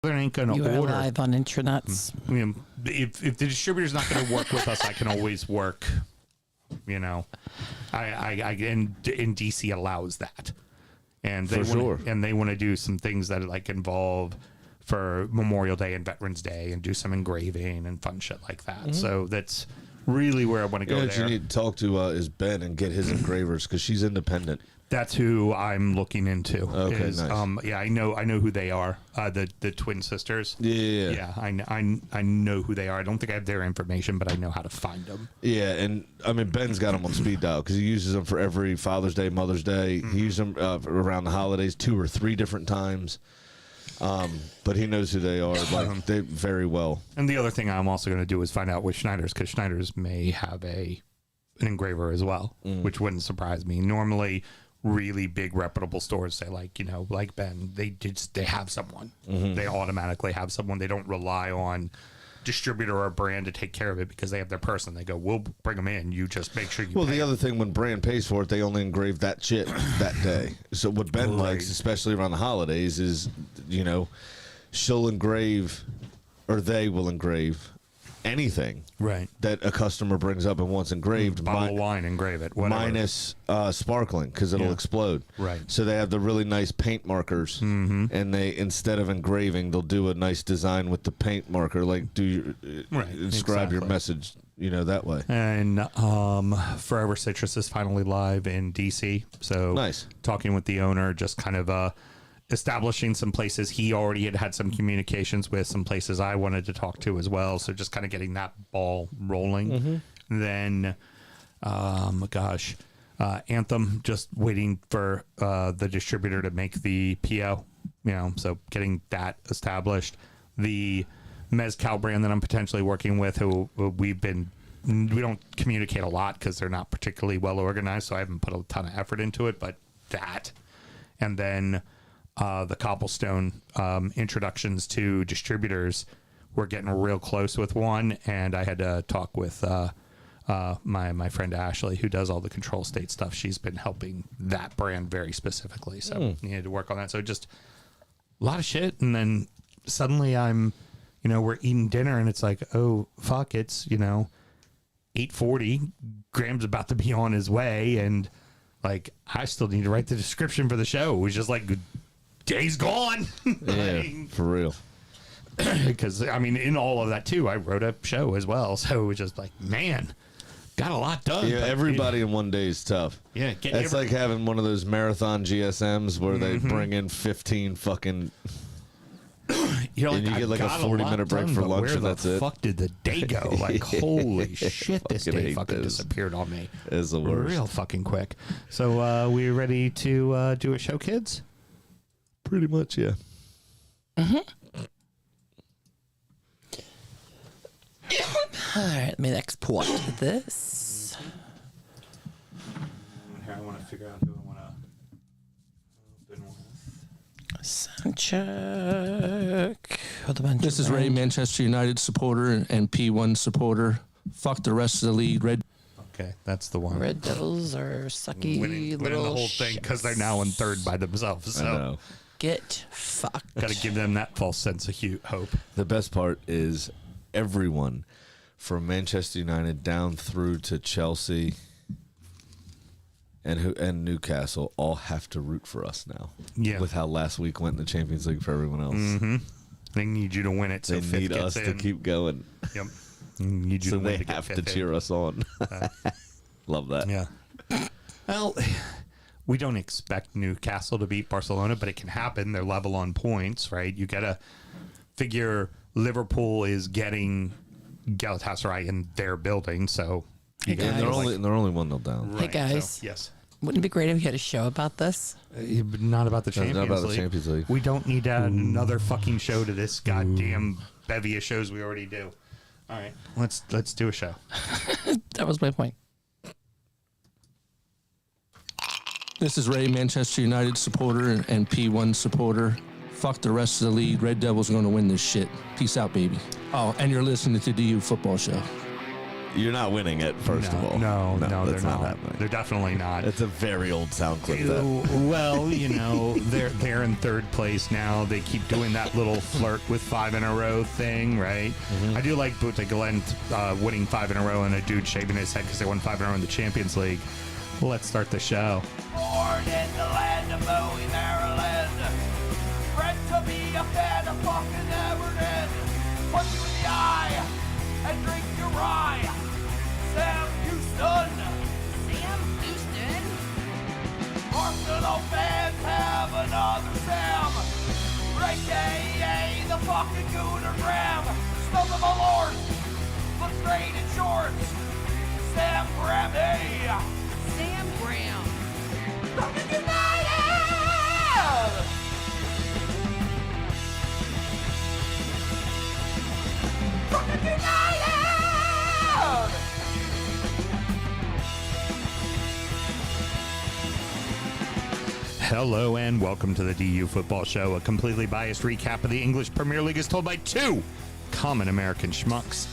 ain't going You to are order. live on intranets. You know, if the distributor's not going to work with us, I can always work. You know, and DC allows that, and they want to do some things that like involve for Memorial Day and Veterans Day, and do some engraving and fun shit like that. Mm-hmm. So that's really where I want to go. What you need to talk to is Ben and get his engravers because she's independent. That's who I'm looking into. Okay, nice. Yeah, I know who they are. The twin sisters. Yeah. I know who they are. I don't think I have their information, but I know how to find them. Yeah, and I mean Ben's got them on speed dial because he uses them for every Father's Day, Mother's Day. Mm-hmm. He uses them around the holidays 2 or 3 different times. But he knows who they are, like they very well. And the other thing I'm also going to do is find out which Schneider's, because Schneider's may have an engraver as well, which wouldn't surprise me. Normally, really big reputable stores say, like, you know, like Ben, they have someone. Mm-hmm. They automatically have someone. They don't rely on distributor or brand to take care of it because they have their person. They go, we'll bring them in. You just make sure you Well, pay the other thing, when brand pays for it, they only engrave that shit that day. So what Ben likes, especially around the holidays, is, you know, she'll engrave, or they will engrave anything that a customer brings up and wants engraved. Bottle of wine, engrave it. Whatever. Minus sparkling, because it'll explode. Right. So they have the really nice paint markers, and they, instead of engraving, they'll do a nice design with the paint marker, like inscribe your message, you know, that way. And Forever Citrus is finally live in DC. So nice. Talking with the owner, just kind of establishing some places he already had some communications with, some places I wanted to talk to as well. So just kind of getting that ball rolling. Mm-hmm. Then, Anthem, just waiting for the distributor to make the PO, you know, so getting that established. The Mezcal brand that I'm potentially working with, who we don't communicate a lot because they're not particularly well organized, so I haven't put a ton of effort into it, but that. And then the Cobblestone introductions to distributors, we're getting real close with one, and I had to talk with my friend Ashley, who does all the Control State stuff. She's been helping that brand very specifically, so needed to work on that. So just a lot of shit, and then suddenly we're eating dinner, and it's like, oh fuck, it's 8:40. Graham's about to be on his way, and like I still need to write the description for the show. It was just like, day's gone. Yeah, for real. Because I mean, in all of that too, I wrote a show as well, so it was just like, man, got a lot done. Yeah, everybody in one day is tough. Yeah, it's like having one of those marathon GSMs where they bring in 15 fucking. You're like, and you get like a 40-minute break for lunch, and that's it. Where the fuck did the day go? Like, holy shit, this day fucking disappeared on me. It's the worst. Real fucking quick. So, we ready to do a show, kids? Pretty much, yeah. Mm-hmm. All right, let me export this. Here, I want to figure out who I want to open with. Sound check. This is Ray, Manchester United supporter and P1 supporter. Fuck the rest of the league. Okay, that's the one. Red Devils are sucky winning little the whole thing because they're now in third by themselves. So get fucked. Got to give them that false sense of hope. The best part is everyone from Manchester United down through to Chelsea and Newcastle all have to root for us now. Yeah, with how last week went in the Champions League for everyone else. Mm-hmm. They need you to win it. So they need us to keep going. Yep. Need you so to they have to cheer us on. Love that. Yeah. Well, we don't expect Newcastle to beat Barcelona, but it can happen. They're level on points, right? You got to figure Liverpool is getting Galatasaray in their building, so they're only 1-0 down. Hey guys, so, yes. Wouldn't it be great if you had a show about this? Not about the Champions League. We don't need to add another fucking show to this goddamn bevy of shows we already do. All right, let's do a show. That was my point. This is Ray, Manchester United supporter and P1 supporter. Fuck the rest of the league. Red Devils are going to win this shit. Peace out, baby. Oh, and you're listening to the DU Football Show. You're not winning it, first of all. No, they're that's not. happening. They're definitely not. It's a very old sound clip. That. Well, they're in third place now. They keep doing that little flirt with 5 in a row thing, right? Mm-hmm. I do like Buta Glenn winning 5 in a row and a dude shaving his head because they won 5 in a row in the Champions League. Let's start the show. Born in the land of Bowie, Maryland. Bred to be a fan of fucking Everton. Punch you in the eye and drink your rye. Sam Houston. Sam Houston? Arsenal fans have another Sam. AKA the fucking Gooner Graham. Stump of a lord. Look straight in shorts. Sam Grammy. Sam Graham. Fucking United! Fucking United! Hello and welcome to the DU Football Show, a completely biased recap of the English Premier League as told by two common American schmucks.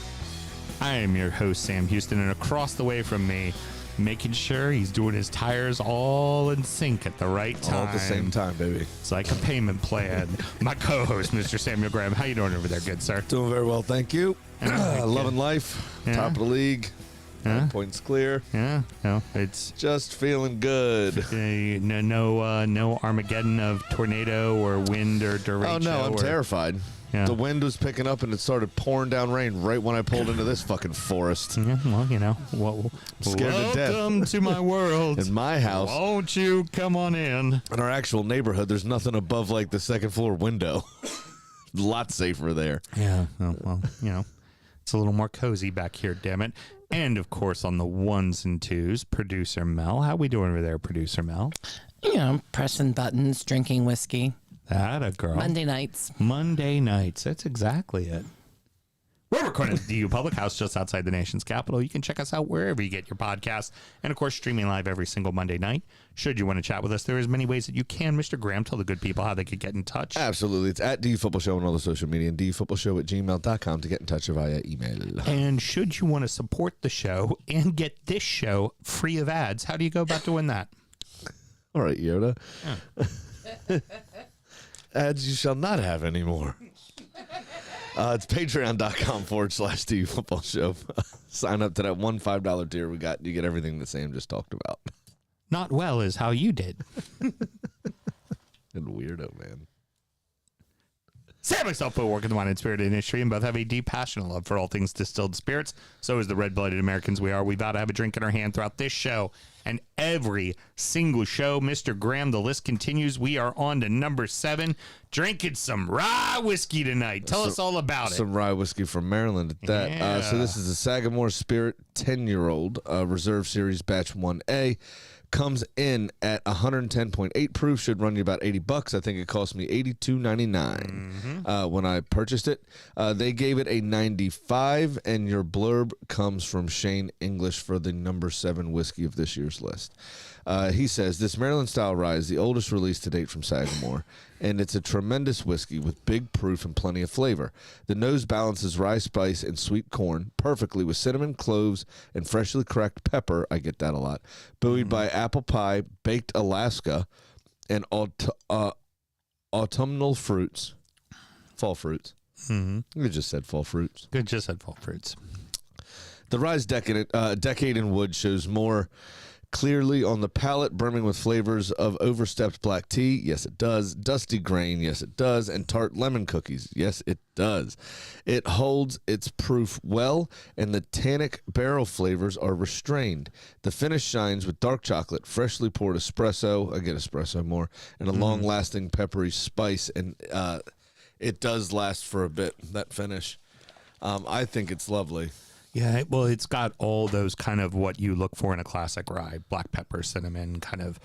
I am your host, Sam Houston, and across the way from me, making sure he's doing his tires all in sync at the right time. All at the same time, baby. It's like a payment plan. My co-host, Mr. Samuel Graham. How you doing over there, good sir? Doing very well, thank you. Loving life. Yeah. Top of the league. Yeah. 9 points clear. Yeah, no, it's Just feeling good. no Armageddon of tornado or wind or derecho. Oh, no, I'm terrified. Yeah. The wind was picking up and it started pouring down rain right when I pulled into this fucking forest. Yeah, well, Scared to death. welcome to my world. In my house, Won't you come on in? in our actual neighborhood, there's nothing above like the second floor window. A lot safer there. Yeah, well, it's a little more cozy back here, damn it. And, of course, on the ones and twos, Producer Mel. How we doing over there, Producer Mel? Pressing buttons, drinking whiskey. That a girl. Monday nights. Monday nights. That's exactly it. We're recording at the DU Public House just outside the nation's capital. You can check us out wherever you get your podcasts. And, of course, streaming live every single Monday night. Should you want to chat with us, there is many ways that you can. Mr. Graham, tell the good people how they could get in touch. Absolutely. It's at DU Football Show on all the social media and dufootballshow@gmail.com to get in touch via email. And should you want to support the show and get this show free of ads, how do you go about doing that? All right, Yoda. Ads you shall not have anymore. It's patreon.com/DU Football Show. Sign up to that $5 tier we got. You get everything that Sam just talked about. Not well is how you did. And weirdo, man. Sam and myself both work in the wine and spirit industry and both have a deep passionate love for all things distilled spirits. So is the red-blooded Americans we are. We vow to have a drink in our hand throughout this show and every single show. Mr. Graham, the list continues. We are on to number 7, drinking some rye whiskey tonight. Tell us all about it. Some rye whiskey from Maryland at that. Yeah. So this is a Sagamore Spirit 10-year-old Reserve Series Batch 1A. Comes in at 110.8 proof. Should run you about $80. I think it cost me $82.99 when I purchased it. They gave it a 95, and your blurb comes from Shane English for the number 7 whiskey of this year's list. He says, this Maryland-style rye is the oldest release to date from Sagamore, and it's a tremendous whiskey with big proof and plenty of flavor. The nose balances rye spice and sweet corn perfectly with cinnamon, cloves, and freshly cracked pepper. I get that a lot. Buoyed by apple pie, baked Alaska, and autumnal fruits. Fall fruits. Mm-hmm. You just said fall fruits. Good, just said fall fruits. The rye's decade in wood shows more clearly on the palate, brimming with flavors of overstepped black tea. Yes, it does. Dusty grain. Yes, it does. And tart lemon cookies. Yes, it does. It holds its proof well, and the tannic barrel flavors are restrained. The finish shines with dark chocolate, freshly poured espresso. I get espresso more, and a long-lasting peppery spice. And it does last for a bit, that finish. I think it's lovely. Yeah, well, it's got all those kind of what you look for in a classic rye, black pepper, cinnamon, kind of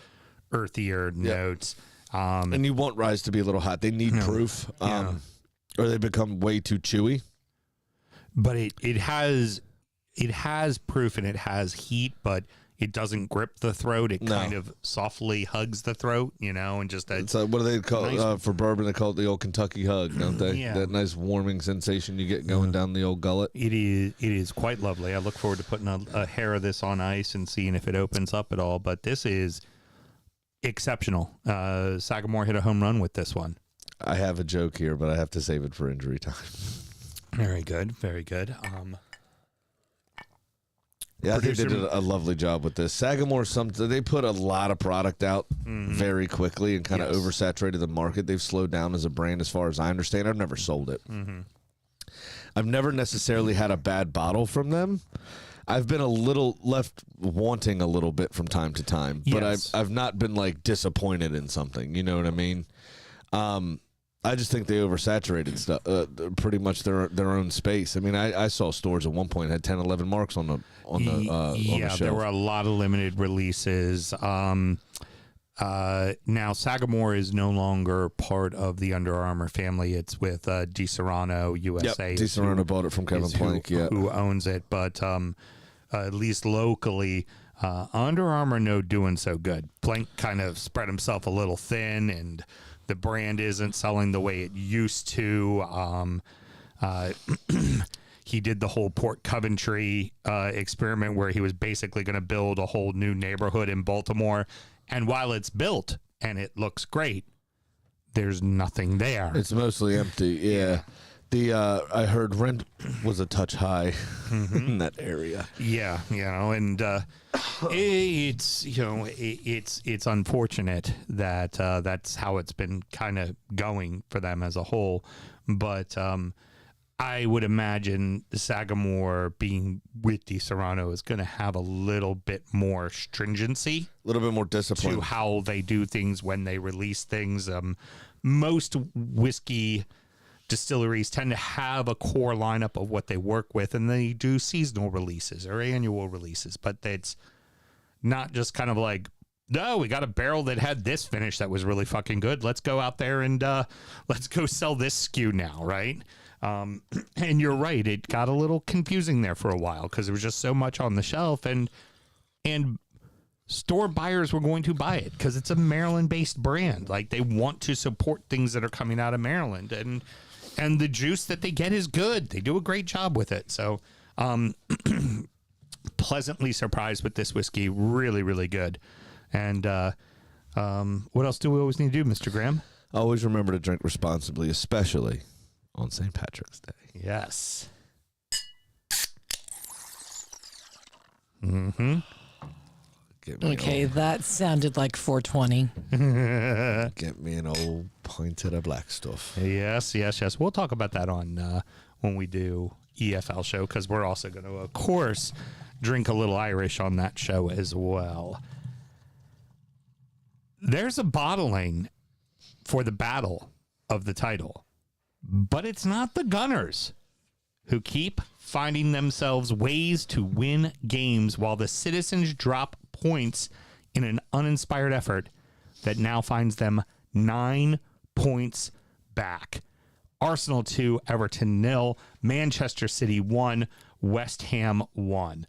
earthier notes. And you want ryes to be a little hot. They need proof, or they become way too chewy. But it has proof and it has heat, but it doesn't grip the throat. It No. kind of softly hugs the throat, and just that. So what do they call Nice. for bourbon? They call it the old Kentucky hug, don't they? Yeah. That nice warming sensation you get going down the old gullet. It is quite lovely. I look forward to putting a hair of this on ice and seeing if it opens up at all. But this is exceptional. Sagamore hit a home run with this one. I have a joke here, but I have to save it for injury time. Very good, very good. Yeah, I think they Producer- did a lovely job with this. Sagamore, they put a lot of product out very quickly and kind of Yes. oversaturated the market. They've slowed down as a brand, as far as I understand. I've never sold it. I've never necessarily had a bad bottle from them. I've been a little left wanting a little bit from time to time, but Yes. I've not been like disappointed in something. You know what I mean? I just think they oversaturated stuff, pretty much their own space. I mean, I saw stores at one point had 10, 11 marks on the Yeah, there shelf. were a lot of limited releases. Now Sagamore is no longer part of the Under Armour family. It's with DiSerrano USA. Yep, is DiSerrano who- bought it from Kevin is Plank. who, Yeah, who owns it, but at least locally, Under Armour no doing so good. Plank kind of spread himself a little thin, and the brand isn't selling the way it used to. He did the whole Port Coventry experiment where he was basically going to build a whole new neighborhood in Baltimore. And while it's built and it looks great, there's nothing there. it's mostly empty. Yeah. I heard rent was a touch high in that area. Yeah, and it's unfortunate that that's how it's been kind of going for them as a whole. But I would imagine Sagamore being with DiSerrano is going to have a little bit more stringency A little bit more discipline. to how they do things when they release things. Most whiskey distilleries tend to have a core lineup of what they work with, and they do seasonal releases or annual releases, but it's not just kind of like, no, we got a barrel that had this finish that was really fucking good. Let's go out there and let's go sell this SKU now, right? And you're right, it got a little confusing there for a while because there was just so much on the shelf, and store buyers were going to buy it because it's a Maryland-based brand. Like, they want to support things that are coming out of Maryland, and the juice that they get is good. They do a great job with it. So, pleasantly surprised with this whiskey. Really, really good. And what else do we always need to do, Mr. Graham? Always remember to drink responsibly, especially on St. Patrick's Day. Yes. Get me Okay, that sounded like 420. Get me an old pint of the black stuff. Yes. We'll talk about that on when we do EFL show, because we're also going to, of course, drink a little Irish on that show as well. There's a bottling for the battle of the title, but it's not the Gunners who keep finding themselves ways to win games while the Citizens drop points in an uninspired effort that now finds them 9 points back. Arsenal 2, Everton 0, Manchester City 1, West Ham 1.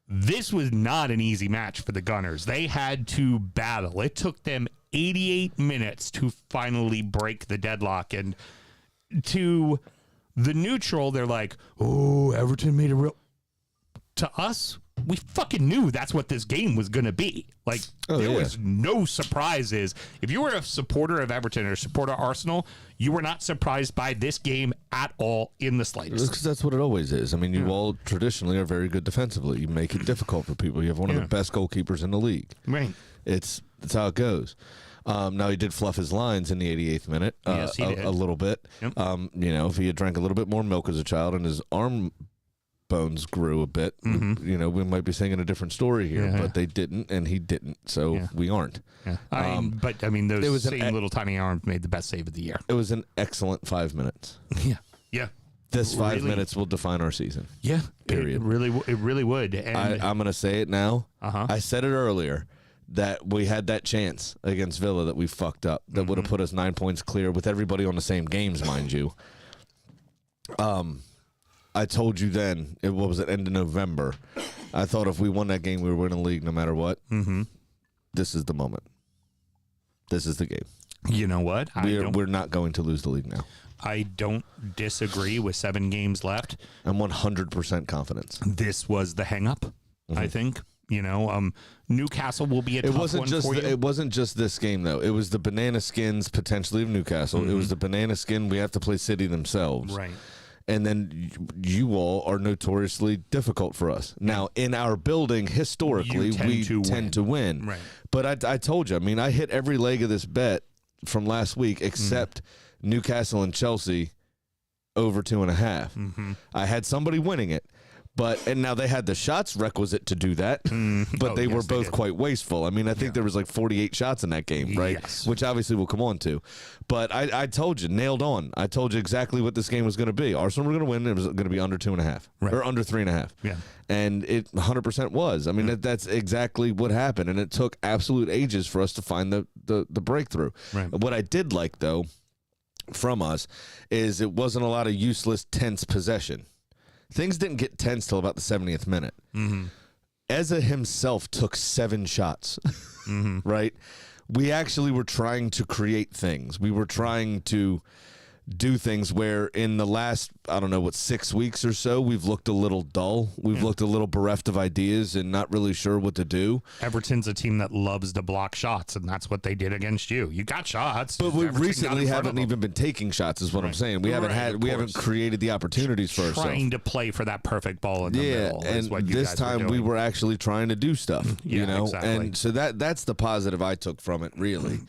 This was not an easy match for the Gunners. They had to battle. It took them 88 minutes to finally break the deadlock. And to the neutral, they're like, oh, Everton made a real... To us, we fucking knew that's what this game was going to be. Like, there was no surprises. If you were a supporter of Everton or a supporter of Arsenal, you were not surprised by this game at all in the slightest. Because that's what it always is. I mean, you all traditionally are very good defensively. You make it difficult for people. You have one of the best goalkeepers in the league. Right. That's how it goes. Now, he did fluff his lines in the 88th minute Yes, he did. a little bit. Yep. If he had drank a little bit more milk as a child and his arm bones grew a bit, we might be singing a different story here, Yeah. but they didn't, and he didn't, so we aren't. Yeah. I mean, it those was same little tiny arms made the best save of the year. It was an excellent 5 minutes. Yeah. This 5 Really? minutes will define our season. Yeah. Period. It really would. And I'm going to say it now. Uh-huh. I said it earlier that we had that chance against Villa that we fucked up. That would have put us 9 points clear with everybody on the same games, mind you. I told you then, what was it, end of November? I thought if we won that game, we were winning the league no matter what. Mm-hmm. This is the moment. This is the game. You know what? We're not going to lose the league now. I don't disagree with 7 games left. I'm 100% confident. This was the hang-up, I think. You know, Newcastle will be a tough one for you. It wasn't just this game, though. It was the banana skins, potentially, of Newcastle. It was the banana skin. We have to play City themselves. Right. And then you all are notoriously difficult for us. Now, in our building, historically, we tend to win. Right. But I told you, I mean, I hit every leg of this bet from last week except Newcastle and Chelsea over 2.5. I had somebody winning it. And now they had the shots requisite to do that, but they were both quite wasteful. I mean, I think there was like 48 shots in that game, right? Yes. Which obviously we'll come on to. But I told you, nailed on. I told you exactly what this game was going to be. Arsenal were going to win. It was going to be under 2.5 or under 3.5. Yeah. And it 100% was. I mean, that's exactly what happened. And it took absolute ages for us to find the breakthrough. Right. What I did like, though, from us is it wasn't a lot of useless, tense possession. Things didn't get tense till about the 70th minute. Eza himself took 7 shots, right? We actually were trying to create things. We were trying to do things where in the last, 6 weeks or so, we've looked a little dull. We've looked a little bereft of ideas and not really sure what to do. Everton's a team that loves to block shots, and that's what they did against you. You got shots. But we Everton recently got in front haven't of them. even been taking shots is what I'm saying. We haven't created the opportunities for ourselves. Trying to play for that perfect ball in the middle. And is what you this guys were time we doing. were actually trying to do stuff, Yeah, you know, exactly. and so that's the positive I took from it, really.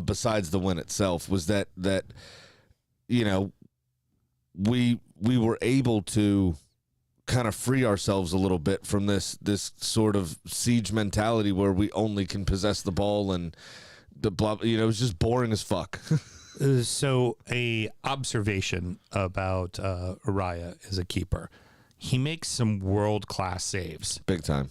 Besides the win itself, was that you know, we were able to kind of free ourselves a little bit from this sort of siege mentality where we only can possess the ball and the blah. You know, it's just boring as fuck. So a observation about Araya as a keeper. He makes some world-class saves, Big time.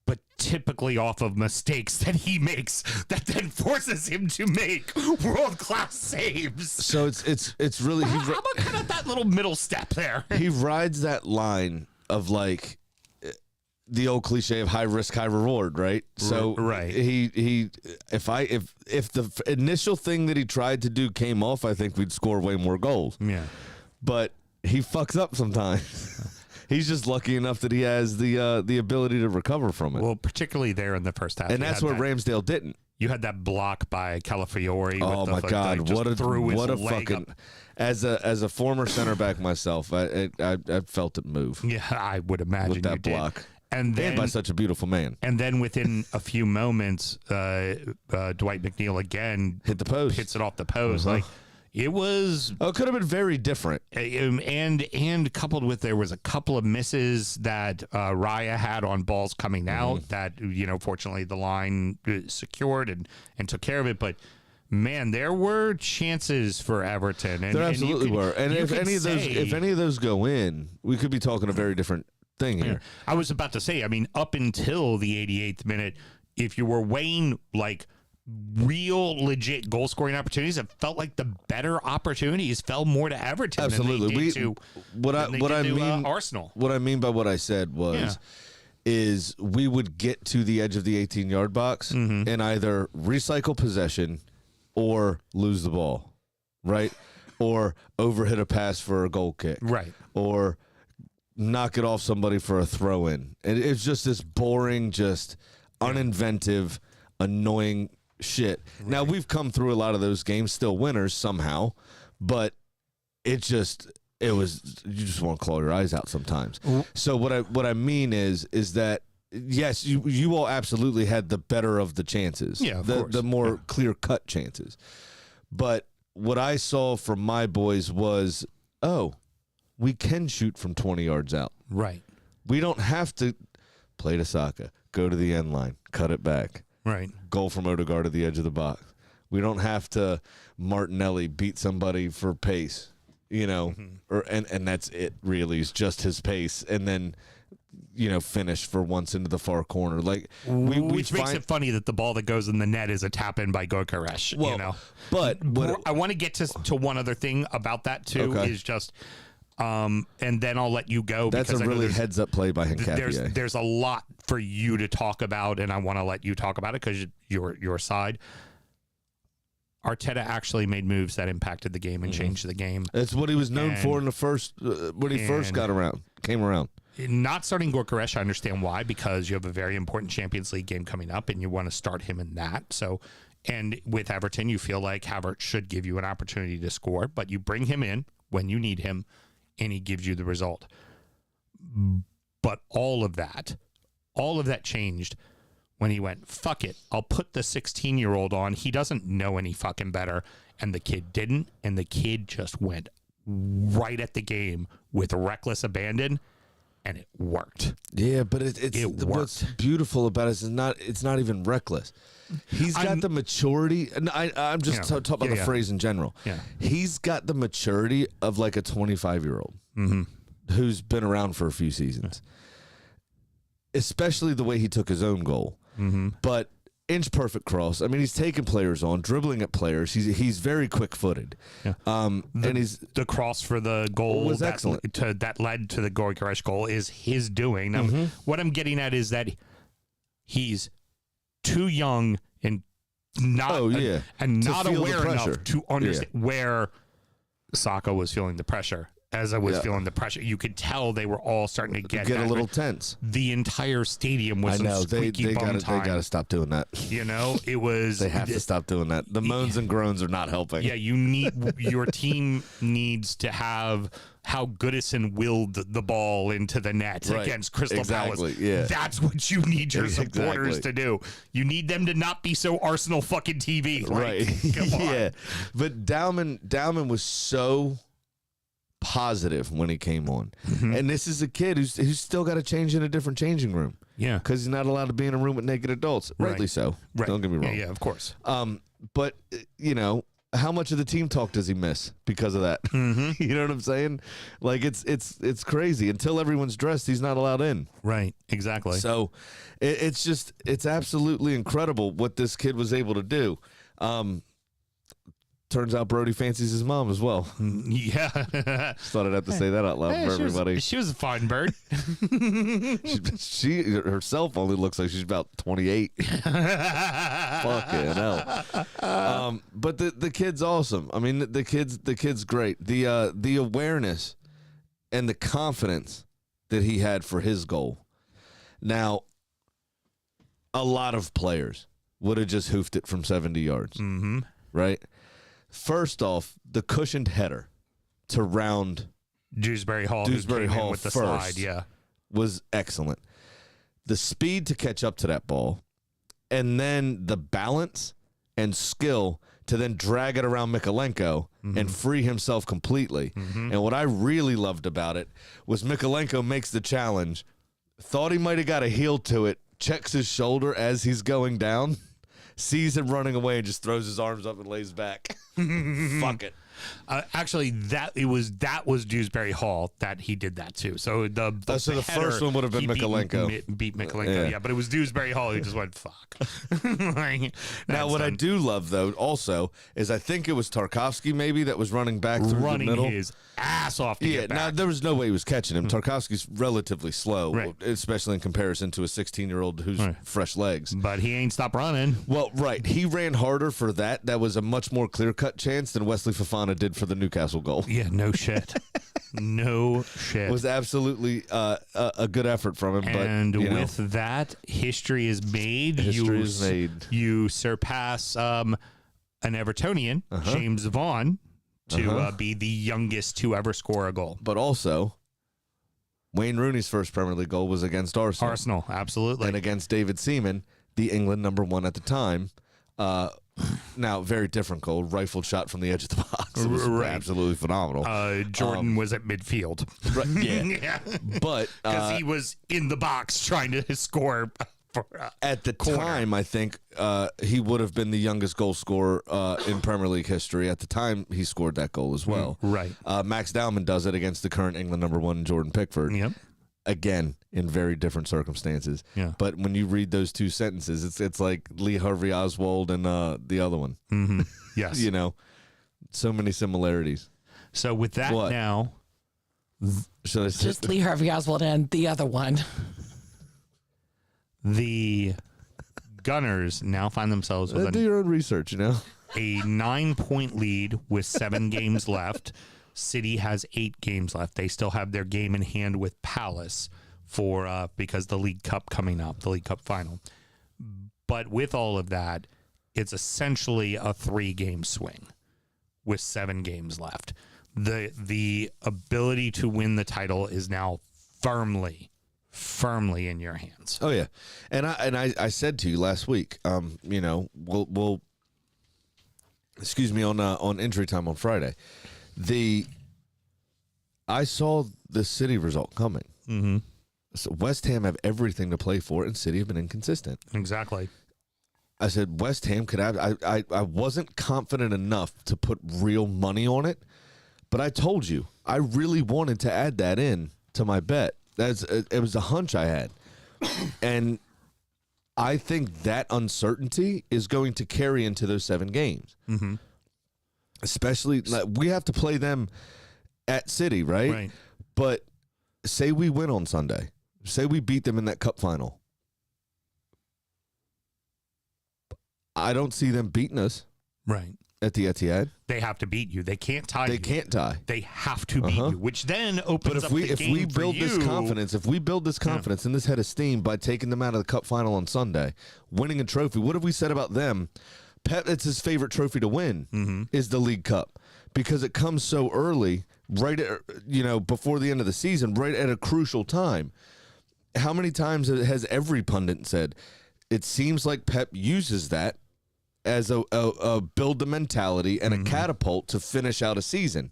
but typically off of mistakes that he makes that then forces him to make world-class saves. So it's really How about kind of that little middle step there? he rides that line of like the old cliche of high risk, high reward, right? So Right. if the initial thing that he tried to do came off, I think we'd score way more goals. Yeah. But he fucks up sometimes. He's just lucky enough that he has the ability to recover from it. Well, particularly there in the first half. And You that's had where that- Ramsdale didn't. You had that block by Calafiori. Oh my God! Just What a threw his leg fucking. up. As a former center back myself, I felt it move Yeah, I would imagine with that you did. block. And then And by such a beautiful man. And then within a few moments, Dwight McNeil again Hit the post. hits it off the post. Like it was, Oh, it could have been very different. and coupled with there was a couple of misses that Raya had on balls coming out that fortunately the line secured and took care of it, but. Man, there were chances for Everton, and There absolutely were. And you if could any of those go in, we could be talking a very different thing here. I was about to say, I mean, up until the 88th minute, if you were weighing like real legit goal scoring opportunities, it felt like the better opportunities fell more to Everton Absolutely. than they did to Arsenal. What I mean by what I said was is we would get to the edge of the 18-yard box and either recycle possession or lose the ball, right? Or overhit a pass for a goal kick. Right. Or knock it off somebody for a throw in. And it's just this boring, just uninventive, annoying shit. Right. Now, we've come through a lot of those games, still winners somehow, but it was, you just want to claw your eyes out sometimes. So what I mean is that, yes, you all absolutely had the better of the chances. Yeah, of course. The more clear-cut chances. But what I saw from my boys was, we can shoot from 20 yards out. Right. We don't have to play to Saka, go to the end line, cut it back. Right. Goal from Odegaard to the edge of the box. We don't have to Martinelli beat somebody for pace, and that's it really. It's just his pace. And then finish for once into the far corner. Like which makes it funny that the ball that goes in the net is a tap in by Gyökeres. Well, but I want to get to one other thing about that too. Okay. Is just And then I'll let you go. That's a because I know really there's- heads up play by Hincapie. there's a lot for you to talk about, and I want to let you talk about it because your side. Arteta actually made moves that impacted the game and changed the game. That's what he was known for in the first when he first came around. Not starting Gyökeres, I understand why, because you have a very important Champions League game coming up, and you want to start him in that. So, and with Everton, you feel like Havertz should give you an opportunity to score, but you bring him in when you need him, and he gives you the result. But all of that changed when he went, fuck it, I'll put the 16-year-old on. He doesn't know any fucking better. And the kid didn't. And the kid just went right at the game with reckless abandon. And it worked. Yeah, but it's It what's worked. beautiful about it is it's not even reckless. He's got the maturity. And I'm just talking about the phrase in general. Yeah. He's got the maturity of like a 25-year-old who's been around for a few seasons. Especially the way he took his own goal. But inch perfect cross. I mean, he's taking players on, dribbling at players. He's very quick footed. Yeah. And he's The cross for the goal Was excellent. that led to the Gyökeres goal is his doing. Now, what I'm getting at is that he's too young and not and To not feel the aware pressure. enough to understand where Saka was feeling the pressure. As I was feeling the pressure, you could tell they were all starting to get a little tense. The entire stadium was I know in squeaky they bum got time. to stop doing that. You know, it was. They have to stop doing that. The moans and groans are not helping. Yeah, you need your team needs to have how Goodison willed the ball into the net Right. against Crystal Exactly, Palace. yeah. That's what you need your Exactly. supporters to do. You need them to not be so Arsenal fucking TV. Like, Right. come on. Yeah. But Dowman was so positive when he came on. And this is a kid who's still got to change in a different changing room. Yeah. Because he's not allowed to be in a room with naked adults. Rightly so. Right. Don't get me wrong. Yeah, of course. But, you know, how much of the team talk does he miss because of that? You know what I'm saying? Like, it's crazy. Until everyone's dressed, he's not allowed in. Right. Exactly. So it's absolutely incredible what this kid was able to do. Turns out Brody fancies his mom as well. Yeah. Just thought I'd have to say that out loud for everybody. She was a fine bird. She herself only looks like she's about 28. Fucking hell. But the kid's awesome. I mean, the kid's great. The awareness and the confidence that he had for his goal. Now, a lot of players would have just hoofed it from 70 yards. Right? First off, the cushioned header to round Dewsbury Hall. who Dewsbury came in Hall with the first. slide. Yeah. was excellent. The speed to catch up to that ball, and then the balance and skill to then drag it around Mikalenko and free himself completely. And what I really loved about it was Mikalenko makes the challenge, thought he might have got a heel to it, checks his shoulder as he's going down, sees him running away, and just throws his arms up and lays back. Fuck it. Actually, that was Dewsbury Hall that he did that too. So the So the header, first one would have been he Mikalenko. beat Mikalenko, yeah. But it was Dewsbury Hall who just went fuck. Like, Now, that's what I done. do love, though, also, is I think it was Tarkovsky maybe that was running back through running the middle. his ass off to Yeah, get now back. there was no way he was catching him. Tarkovsky's relatively slow, Right. especially in comparison to a 16-year-old who's Right. fresh legs. But he ain't stopped running. Well, right. He ran harder for that. That was a much more clear-cut chance than Wesley Fofana did for the Newcastle goal. Yeah, no shit. No shit. It was absolutely a good effort from him. And but, you know, with that, history is made. History is made. You surpass an Evertonian, James Vaughan, to be the youngest to ever score a goal. but also, Wayne Rooney's first Premier League goal was against Arsenal. Arsenal, absolutely. And against David Seaman, the England #1 at the time. Now, very different goal, rifled shot from the edge of the box. It was Right. absolutely phenomenal. Jordan was at midfield. Right, yeah. But Because he was in the box trying to score. For, at the corner. time, I think he would have been the youngest goal scorer in Premier League history. At the time, he scored that goal as well. right. Max Dowman does it against the current England #1, Jordan Pickford. Yep. Again, in very different circumstances. Yeah. But when you read those two sentences, it's like Lee Harvey Oswald and the other one. Yes. You know, so many similarities. So with that What? now, Should I say Just Lee Harvey Oswald and the other one. The Gunners now find themselves with do your own research, you know? a 9-point lead with 7 games left. City has 8 games left. They still have their game in hand with Palace for because the League Cup coming up, the League Cup final. But with all of that, it's essentially a 3-game swing with 7 games left. The ability to win the title is now firmly in your hands. Oh yeah, and I said to you last week, you know, we'll excuse me on injury time on Friday. I saw the City result coming. Mm-hmm. So West Ham have everything to play for, and City have been inconsistent. Exactly. I said West Ham could have. I wasn't confident enough to put real money on it, but I told you I really wanted to add that in to my bet. It was a hunch I had, and I think that uncertainty is going to carry into those 7 games. Mm-hmm. Especially, we have to play them at City, right? Right. But say we win on Sunday. Say we beat them in that cup final. I don't see them beating us Right. at the Etihad. They have to beat you. They can't tie you. They can't tie. They have to beat you, which then opens But up if the game we for build you. this confidence, and this head of steam by taking them out of the cup final on Sunday, winning a trophy, what have we said about them? Pep, it's his favorite trophy to win is the League Cup because it comes so early, right at, before the end of the season, right at a crucial time. How many times has every pundit said it seems like Pep uses that as a build the mentality and a catapult to finish out a season?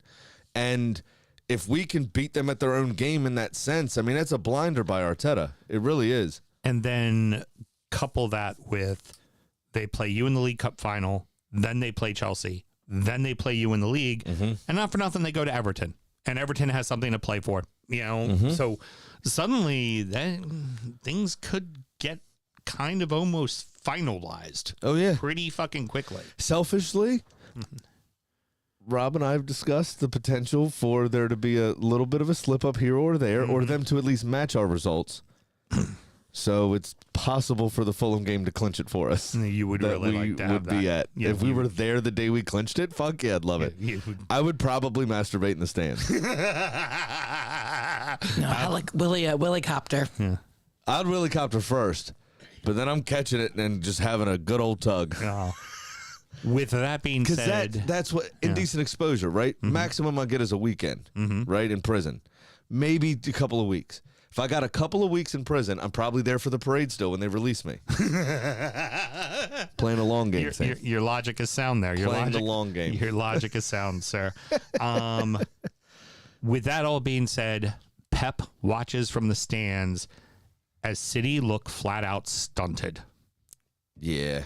And if we can beat them at their own game in that sense, I mean, that's a blinder by Arteta. It really is. And then couple that with they play you in the League Cup final, then they play Chelsea, then they play you in the league, and not for nothing, they go to Everton. And Everton has something to play for, So suddenly things could get kind of almost finalized. Oh, yeah. Pretty fucking quickly. Selfishly, Rob and I have discussed the potential for there to be a little bit of a slip up here or there, or them to at least match our results. So it's possible for the Fulham game to clinch it for us. You would really like to have would be that. at. Yeah, if we were there the day we clinched it, fuck yeah, I'd love it. I would probably masturbate in the stands. No, I like Willie Copter. Yeah. I'd Willie Copter first, but then I'm catching it and just having a good old tug. Oh. With that being Because said, that's what indecent exposure, right? Maximum I get is a weekend, right, in prison. Maybe a couple of weeks. If I got a couple of weeks in prison, I'm probably there for the parade still when they release me. Playing a long game, your logic is sound there. Playing the long game. Your logic is sound, sir. With that all being said, Pep watches from the stands as City look flat out stunted. Yeah.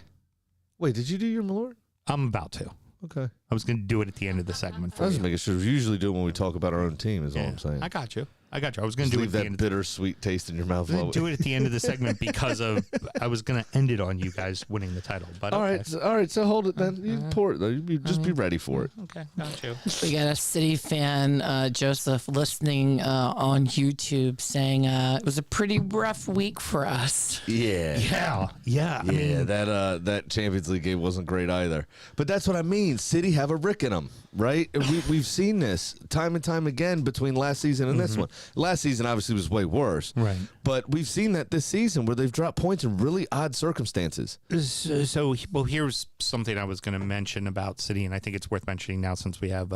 Wait, did you do your Malort? I'm about to. Okay. I was going to do it at the end of the segment for I was you. making sure. We usually do it when we talk about our own team, is all I'm saying. I got you. I was going Just to do it leave at the that end. bittersweet taste in your mouth. I was gonna do it at the end of the segment because of I was going to end it on you guys winning the title. But All okay. right. So hold it then. You pour it though. You just be ready for it. Okay, got you. We got a City fan, Joseph, listening on YouTube saying it was a pretty rough week for us. Yeah. Yeah. I mean, That Champions League game wasn't great either. But that's what I mean. City have a rick in them, right? We've seen this time and time again between last season and this one. Last season obviously was way worse, Right. But we've seen that this season where they've dropped points in really odd circumstances. So here's something I was going to mention about City, and I think it's worth mentioning now since we have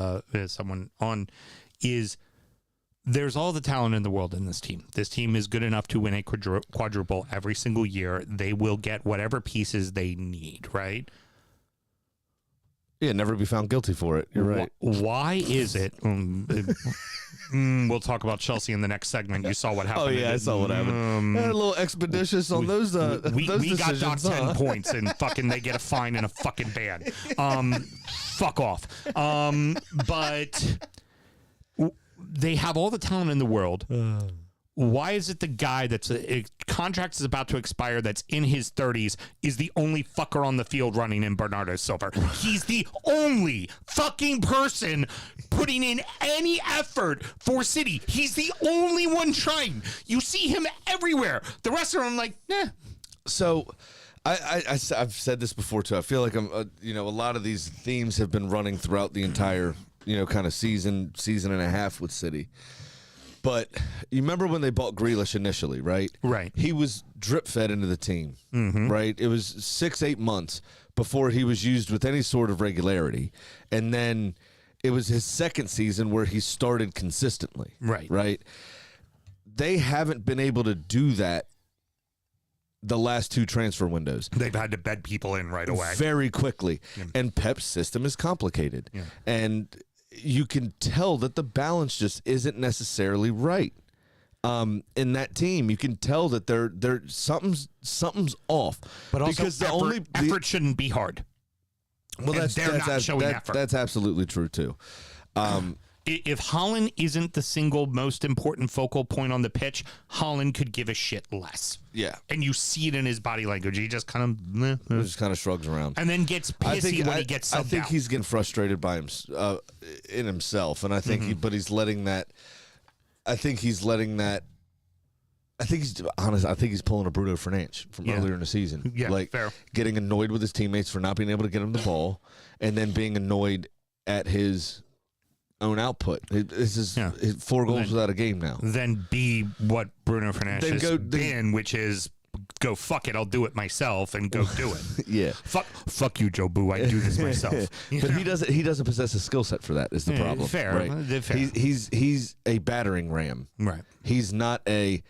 someone on, is there's all the talent in the world in this team. This team is good enough to win a quadruple every single year. They will get whatever pieces they need, right? Yeah, never be found guilty for it. You're right. Why is it? We'll talk about Chelsea in the next segment. You saw what happened. Oh yeah, I saw what happened. A little expeditious on those. We those got docked decisions, 10 points and fucking they get a fine and a fucking ban. Fuck off. But they have all the talent in the world. Why is it the guy that's contract is about to expire that's in his 30s is the only fucker on the field running in Bernardo Silva? He's the only fucking person putting in any effort for City. He's the only one trying. You see him everywhere. The rest of them, like, So, I've said this before too. I feel like a lot of these themes have been running throughout the entire, kind of season and a half with City. But you remember when they bought Grealish initially, right? Right. He was drip fed into the team, right? It was 6-8 months before he was used with any sort of regularity, and then it was his second season where he started consistently. Right. Right. They haven't been able to do that the last 2 transfer windows. they've had to bed people in right away. Very quickly. And Pep's system is complicated. And you can tell that the balance just isn't necessarily right. In that team, you can tell that there something's off. But also, because effort shouldn't be hard. Well, and they're not showing effort. That's absolutely true too. If Holland isn't the single most important focal point on the pitch, Holland could give a shit less. Yeah, And you see it in his body language. He just kind of, he just kind of shrugs around. and then gets pissy when he gets subbed I think out. he's getting frustrated by in himself, and I think but he's letting that. I think he's honest. I think he's pulling a Bruno Fernandes from earlier in the season. Yeah, like fair. getting annoyed with his teammates for not being able to get him the ball, and then being annoyed at his own output. This is 4 goals without a game now. Then be what Bruno Fernandes Then has been, which is go fuck it, I'll do it myself, and go do it. Yeah. Fuck you, Joe Boo. I do this myself. But he doesn't possess a skill set for that. Is the problem? Fair. Right? Fair. He's a battering ram. Right. He's not the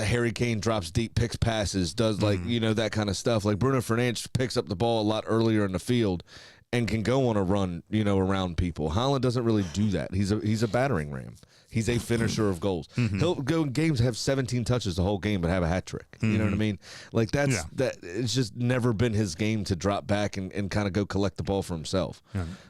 Harry Kane drops deep, picks passes, does that kind of stuff. Like Bruno Fernandes picks up the ball a lot earlier in the field and can go on a run, around people. Haaland doesn't really do that. He's a battering ram. He's a finisher of goals. He'll go in games, have 17 touches the whole game, but have a hat trick. You know what I mean? Like that. It's just never been his game to drop back and kind of go collect the ball for himself.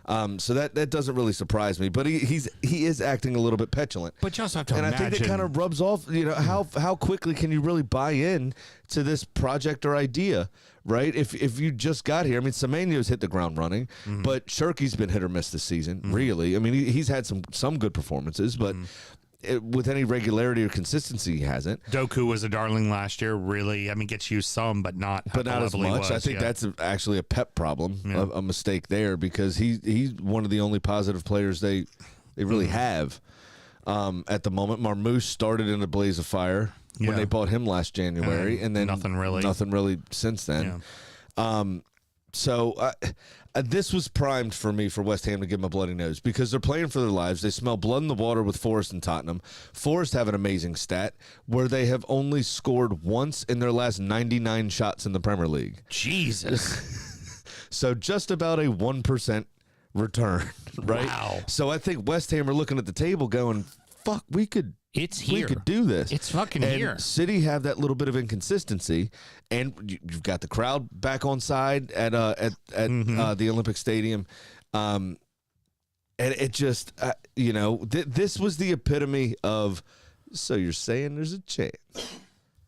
So that doesn't really surprise me. But he is acting a little bit petulant. But you also have to I think it kind of rubs off. How quickly can you really buy in to this project or idea? Right, if you just got here, I mean, Semenyo's hit the ground running, but Shirky's been hit or miss this season. Really, I mean, he's had some good performances, but with any regularity or consistency, he hasn't. Doku was a darling last year. Really, I mean, gets used some, but not as much. I think that's actually a Pep problem, a mistake there, because he's one of the only positive players they really have at the moment. Marmoush started in a blaze of fire when they bought him last January, and then nothing really since then. So this was primed for me for West Ham to give him a bloody nose, because they're playing for their lives. They smell blood in the water with Forest and Tottenham. Forest have an amazing stat where they have only scored once in their last 99 shots in the Premier League. Jesus. So just about a 1% return, right? Wow. So I think West Ham are looking at the table going, fuck, we could do this. It's fucking and here. City have that little bit of inconsistency, and you've got the crowd back on side at the Olympic Stadium, and it just this was the epitome of. So you're saying there's a chance?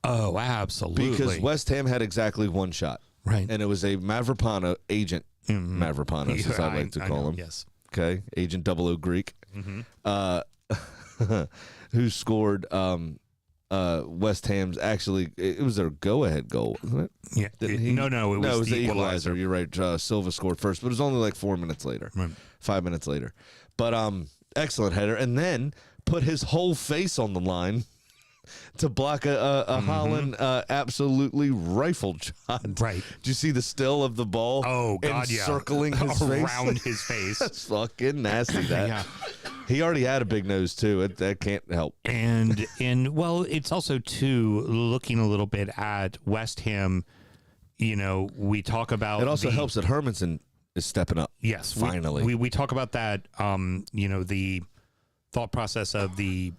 Oh, absolutely. Because West Ham had exactly one shot, right, and it was a Mavropanos agent, Mavropanos, as I like to call him. Yes. Okay, Agent 00 Greek. Who scored West Ham's, actually, it was their go-ahead goal, wasn't it? Yeah. No, it was the equalizer. You're right. Silva scored first, but it was only like 4 minutes later, 5 minutes later. But excellent header, and then put his whole face on the line to block a Haaland absolutely rifled shot. Right. Did you see the still of the ball? Oh, God, circling his face? Around his face. That's fucking nasty, that. He already had a big nose, too. That can't help. And well, it's also, too, looking a little bit at West Ham, we talk about... It also helps that Hermanson is stepping up. Yes. Finally. We talk about that, the thought process of the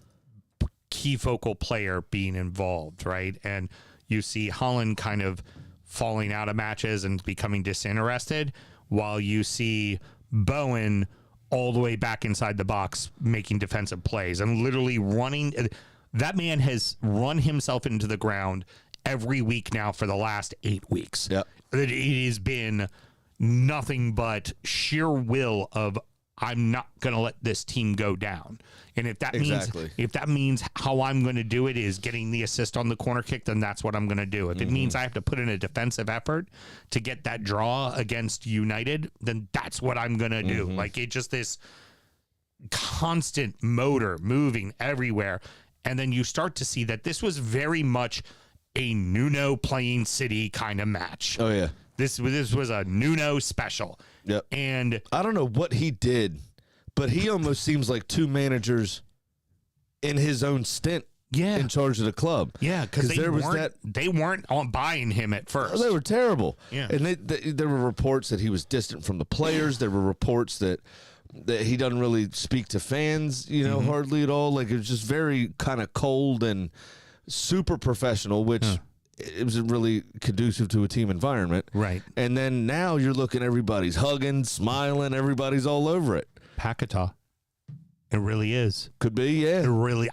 key focal player being involved, right? And you see Haaland kind of falling out of matches and becoming disinterested, while you see Bowen all the way back inside the box making defensive plays and literally running. That man has run himself into the ground every week now for the last 8 weeks. Yep. It has been nothing but sheer will of I'm not going to let this team go down. And if that Exactly. means how I'm going to do it is getting the assist on the corner kick, then that's what I'm going to do. If it means I have to put in a defensive effort to get that draw against United, then that's what I'm going to do. Like, it just this constant motor moving everywhere. And then you start to see that this was very much a Nuno playing City kind of match. Oh yeah. This was a Nuno special. Yep. And I don't know what he did, but he almost seems like two managers in his own stint Yeah. in charge of the club. yeah, because there they weren't on buying him at first. They were terrible. Yeah. And there were reports that he was distant from the players. There were reports that he doesn't really speak to fans, hardly at all. Like, it was just very kind of cold and super professional, which it wasn't really conducive to a team environment. Right. And then now you're looking, everybody's hugging, smiling, everybody's all over it. Paquetá. It really is. Could be, yeah.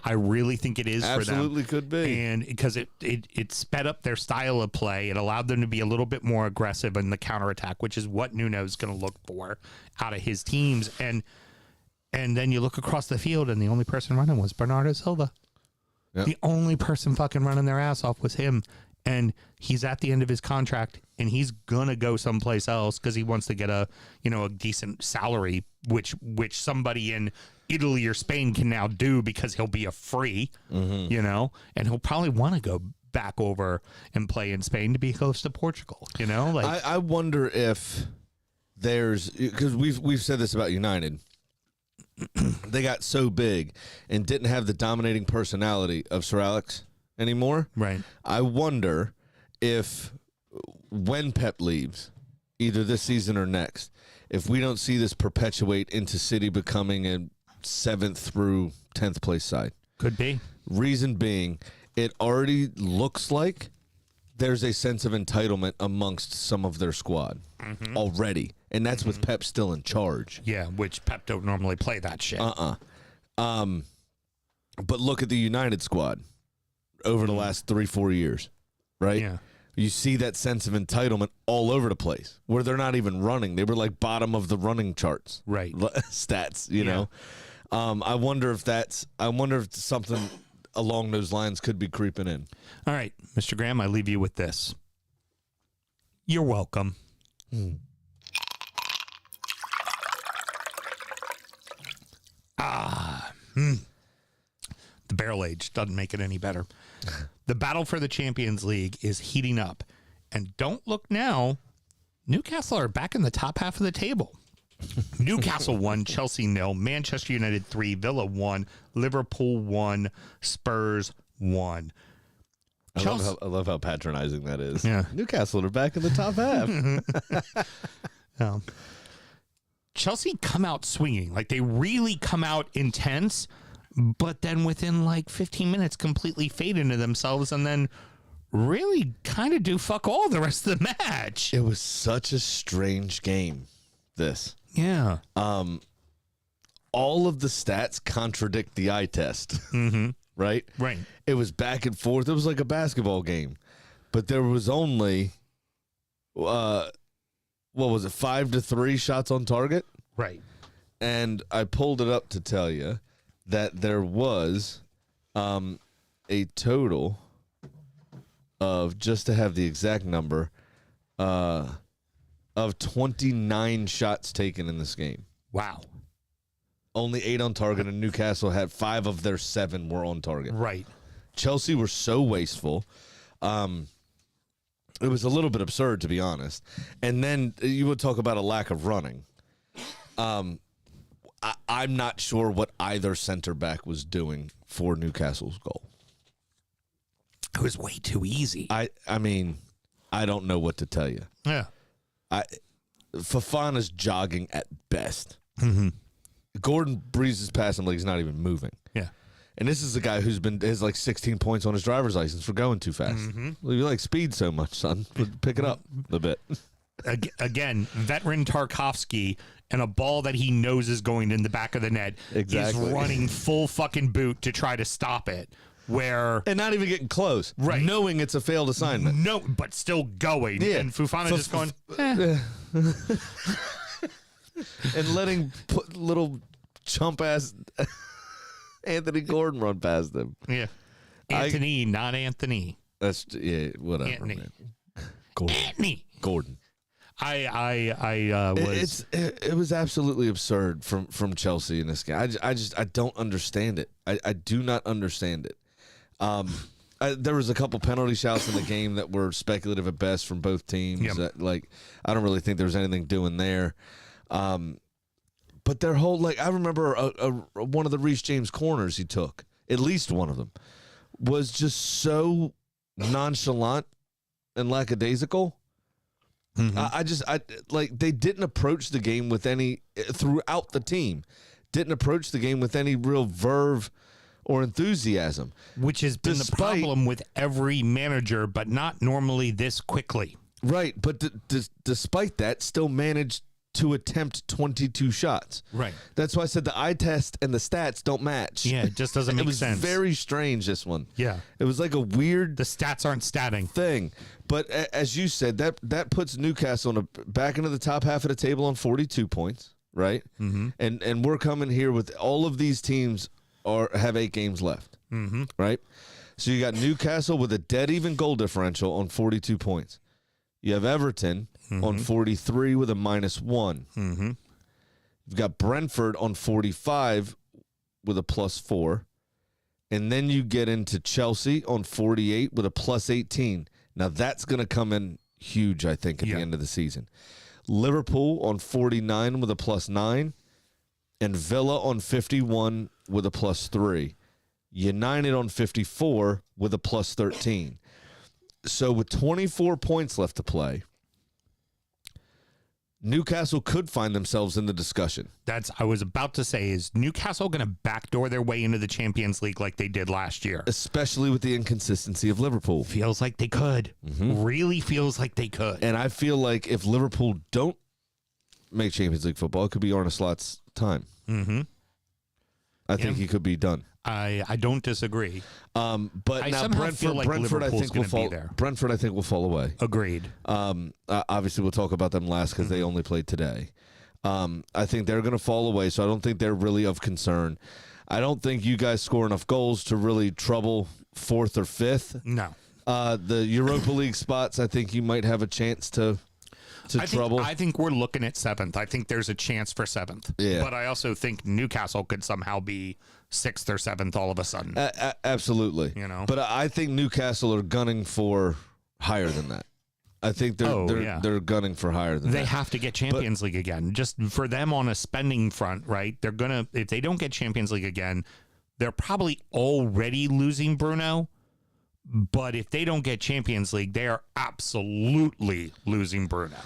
I really think it is Absolutely for them. could be. And because it sped up their style of play. It allowed them to be a little bit more aggressive in the counterattack, which is what Nuno's going to look for out of his teams. And then you look across the field, and the only person running was Bernardo Silva. Yep. The only person fucking running their ass off was him. And he's at the end of his contract, and he's gonna go someplace else because he wants to get a decent salary, which somebody in Italy or Spain can now do because he'll be a free, and he'll probably want to go back over and play in Spain to be close to Portugal. I wonder if there's, because we've said this about United. They got so big and didn't have the dominating personality of Sir Alex anymore. Right. I wonder if when Pep leaves, either this season or next, if we don't see this perpetuate into City becoming a 7th through 10th place side. Could be. Reason being, it already looks like there's a sense of entitlement amongst some of their squad already. And that's with Pep still in charge. Yeah, which Pep don't normally play that shit. But look at the United squad over the last 3-4 years, right? Yeah. You see that sense of entitlement all over the place where they're not even running. They were like bottom of the running charts. Right. Stats, you know. I wonder if something along those lines could be creeping in. All right, Mr. Graham, I leave you with this. You're welcome. The barrel age doesn't make it any better. The battle for the Champions League is heating up. And don't look now, Newcastle are back in the top half of the table. Newcastle 1, Chelsea 0, Manchester United 3, Villa 1, Liverpool 1, Spurs 1. I love how patronizing that is. Yeah. Newcastle are back in the top half. Chelsea come out swinging. Like, they really come out intense, but then within like 15 minutes completely fade into themselves and then really kind of do fuck all the rest of the match. It was such a strange game, this. Yeah. All of the stats contradict the eye test. Right? Right. It was back and forth. It was like a basketball game. But there was only, 5-3 shots on target? Right. And I pulled it up to tell you that there was a total of, just to have the exact number, of 29 shots taken in this game. Wow. Only 8 on target, and Newcastle had 5 of their 7 were on target. Right. Chelsea were so wasteful. It was a little bit absurd, to be honest. And then you would talk about a lack of running. I'm not sure what either center back was doing for Newcastle's goal. It was way too easy. I mean, I don't know what to tell you. Yeah. Fofana's jogging at best. Gordon Breeze's passing legs not even moving. Yeah. And this is a guy has like 16 points on his driver's license for going too fast. Well, you like speed so much, son. Pick it up a bit. Again, veteran Tarkovsky and a ball that he knows is going in the back of the net Exactly. is running full fucking boot to try to stop it. And not even getting close. Right. Knowing it's a failed assignment. No, but still going. Yeah. And Fofana just going, and letting little chump ass Anthony Gordon run past them. Yeah. Anthony, not Anthony. That's whatever. Anthony. Man. Gordon. Anthony. Gordon. I was. It was absolutely absurd from Chelsea in this game. I don't understand it. I do not understand it. There was a couple penalty shouts in the game that were speculative at best from both teams. Yep. I don't really think there was anything doing there. But their whole I remember one of the Reece James corners he took, at least one of them, was just so nonchalant and lackadaisical. Mm-hmm. They didn't approach the game with any throughout the team. Didn't approach the game with any real verve or enthusiasm, Which has been the problem with every manager, but not normally this quickly. Right, but despite that, still managed to attempt 22 shots. Right. That's why I said the eye test and the stats don't match. Yeah, it just doesn't make sense. It was very strange, this one. Yeah. It was like a weird The stats aren't statting. thing. But as you said, that puts Newcastle back into the top half of the table on 42 points, right? Mm-hmm. And we're coming here with all of these teams have 8 games left, right? So you got Newcastle with a dead even goal differential on 42 points. You have Everton on 43 with a -1. Mm-hmm. You've got Brentford on 45 with a +4. And then you get into Chelsea on 48 with a +18. Now that's going to come in huge, I think, at the end of the season. Liverpool on 49 with a +9. And Villa on 51 with a +3. United on 54 with a +13. So with 24 points left to play, Newcastle could find themselves in the discussion. I was about to say, is Newcastle going to backdoor their way into the Champions League like they did last year? Especially with the inconsistency of Liverpool. Feels like they could. Really feels like they could. And I feel like if Liverpool don't make Champions League football, it could be Arne Slot's time. Mm-hmm. I think he could be done. I don't disagree. But I now somehow feel like Brentford, I Liverpool's think will gonna be fall. there. Brentford, I think will fall away. Agreed. Obviously, we'll talk about them last because they only played today. I think they're going to fall away, so I don't think they're really of concern. I don't think you guys score enough goals to really trouble 4th or 5th. No. The Europa League spots, I think you might have a chance to trouble. I think we're looking at 7th. I think there's a chance for 7th. Yeah. But I also think Newcastle could somehow be 6th or 7th all of a sudden. Absolutely. You know? But I think Newcastle are gunning for higher than that. I think they're gunning for higher than that. They have to get Champions League again. Just for them on a spending front, right? They're gonna, if they don't get Champions League again, they're probably already losing Bruno. But if they don't get Champions League, they are absolutely losing Bruno.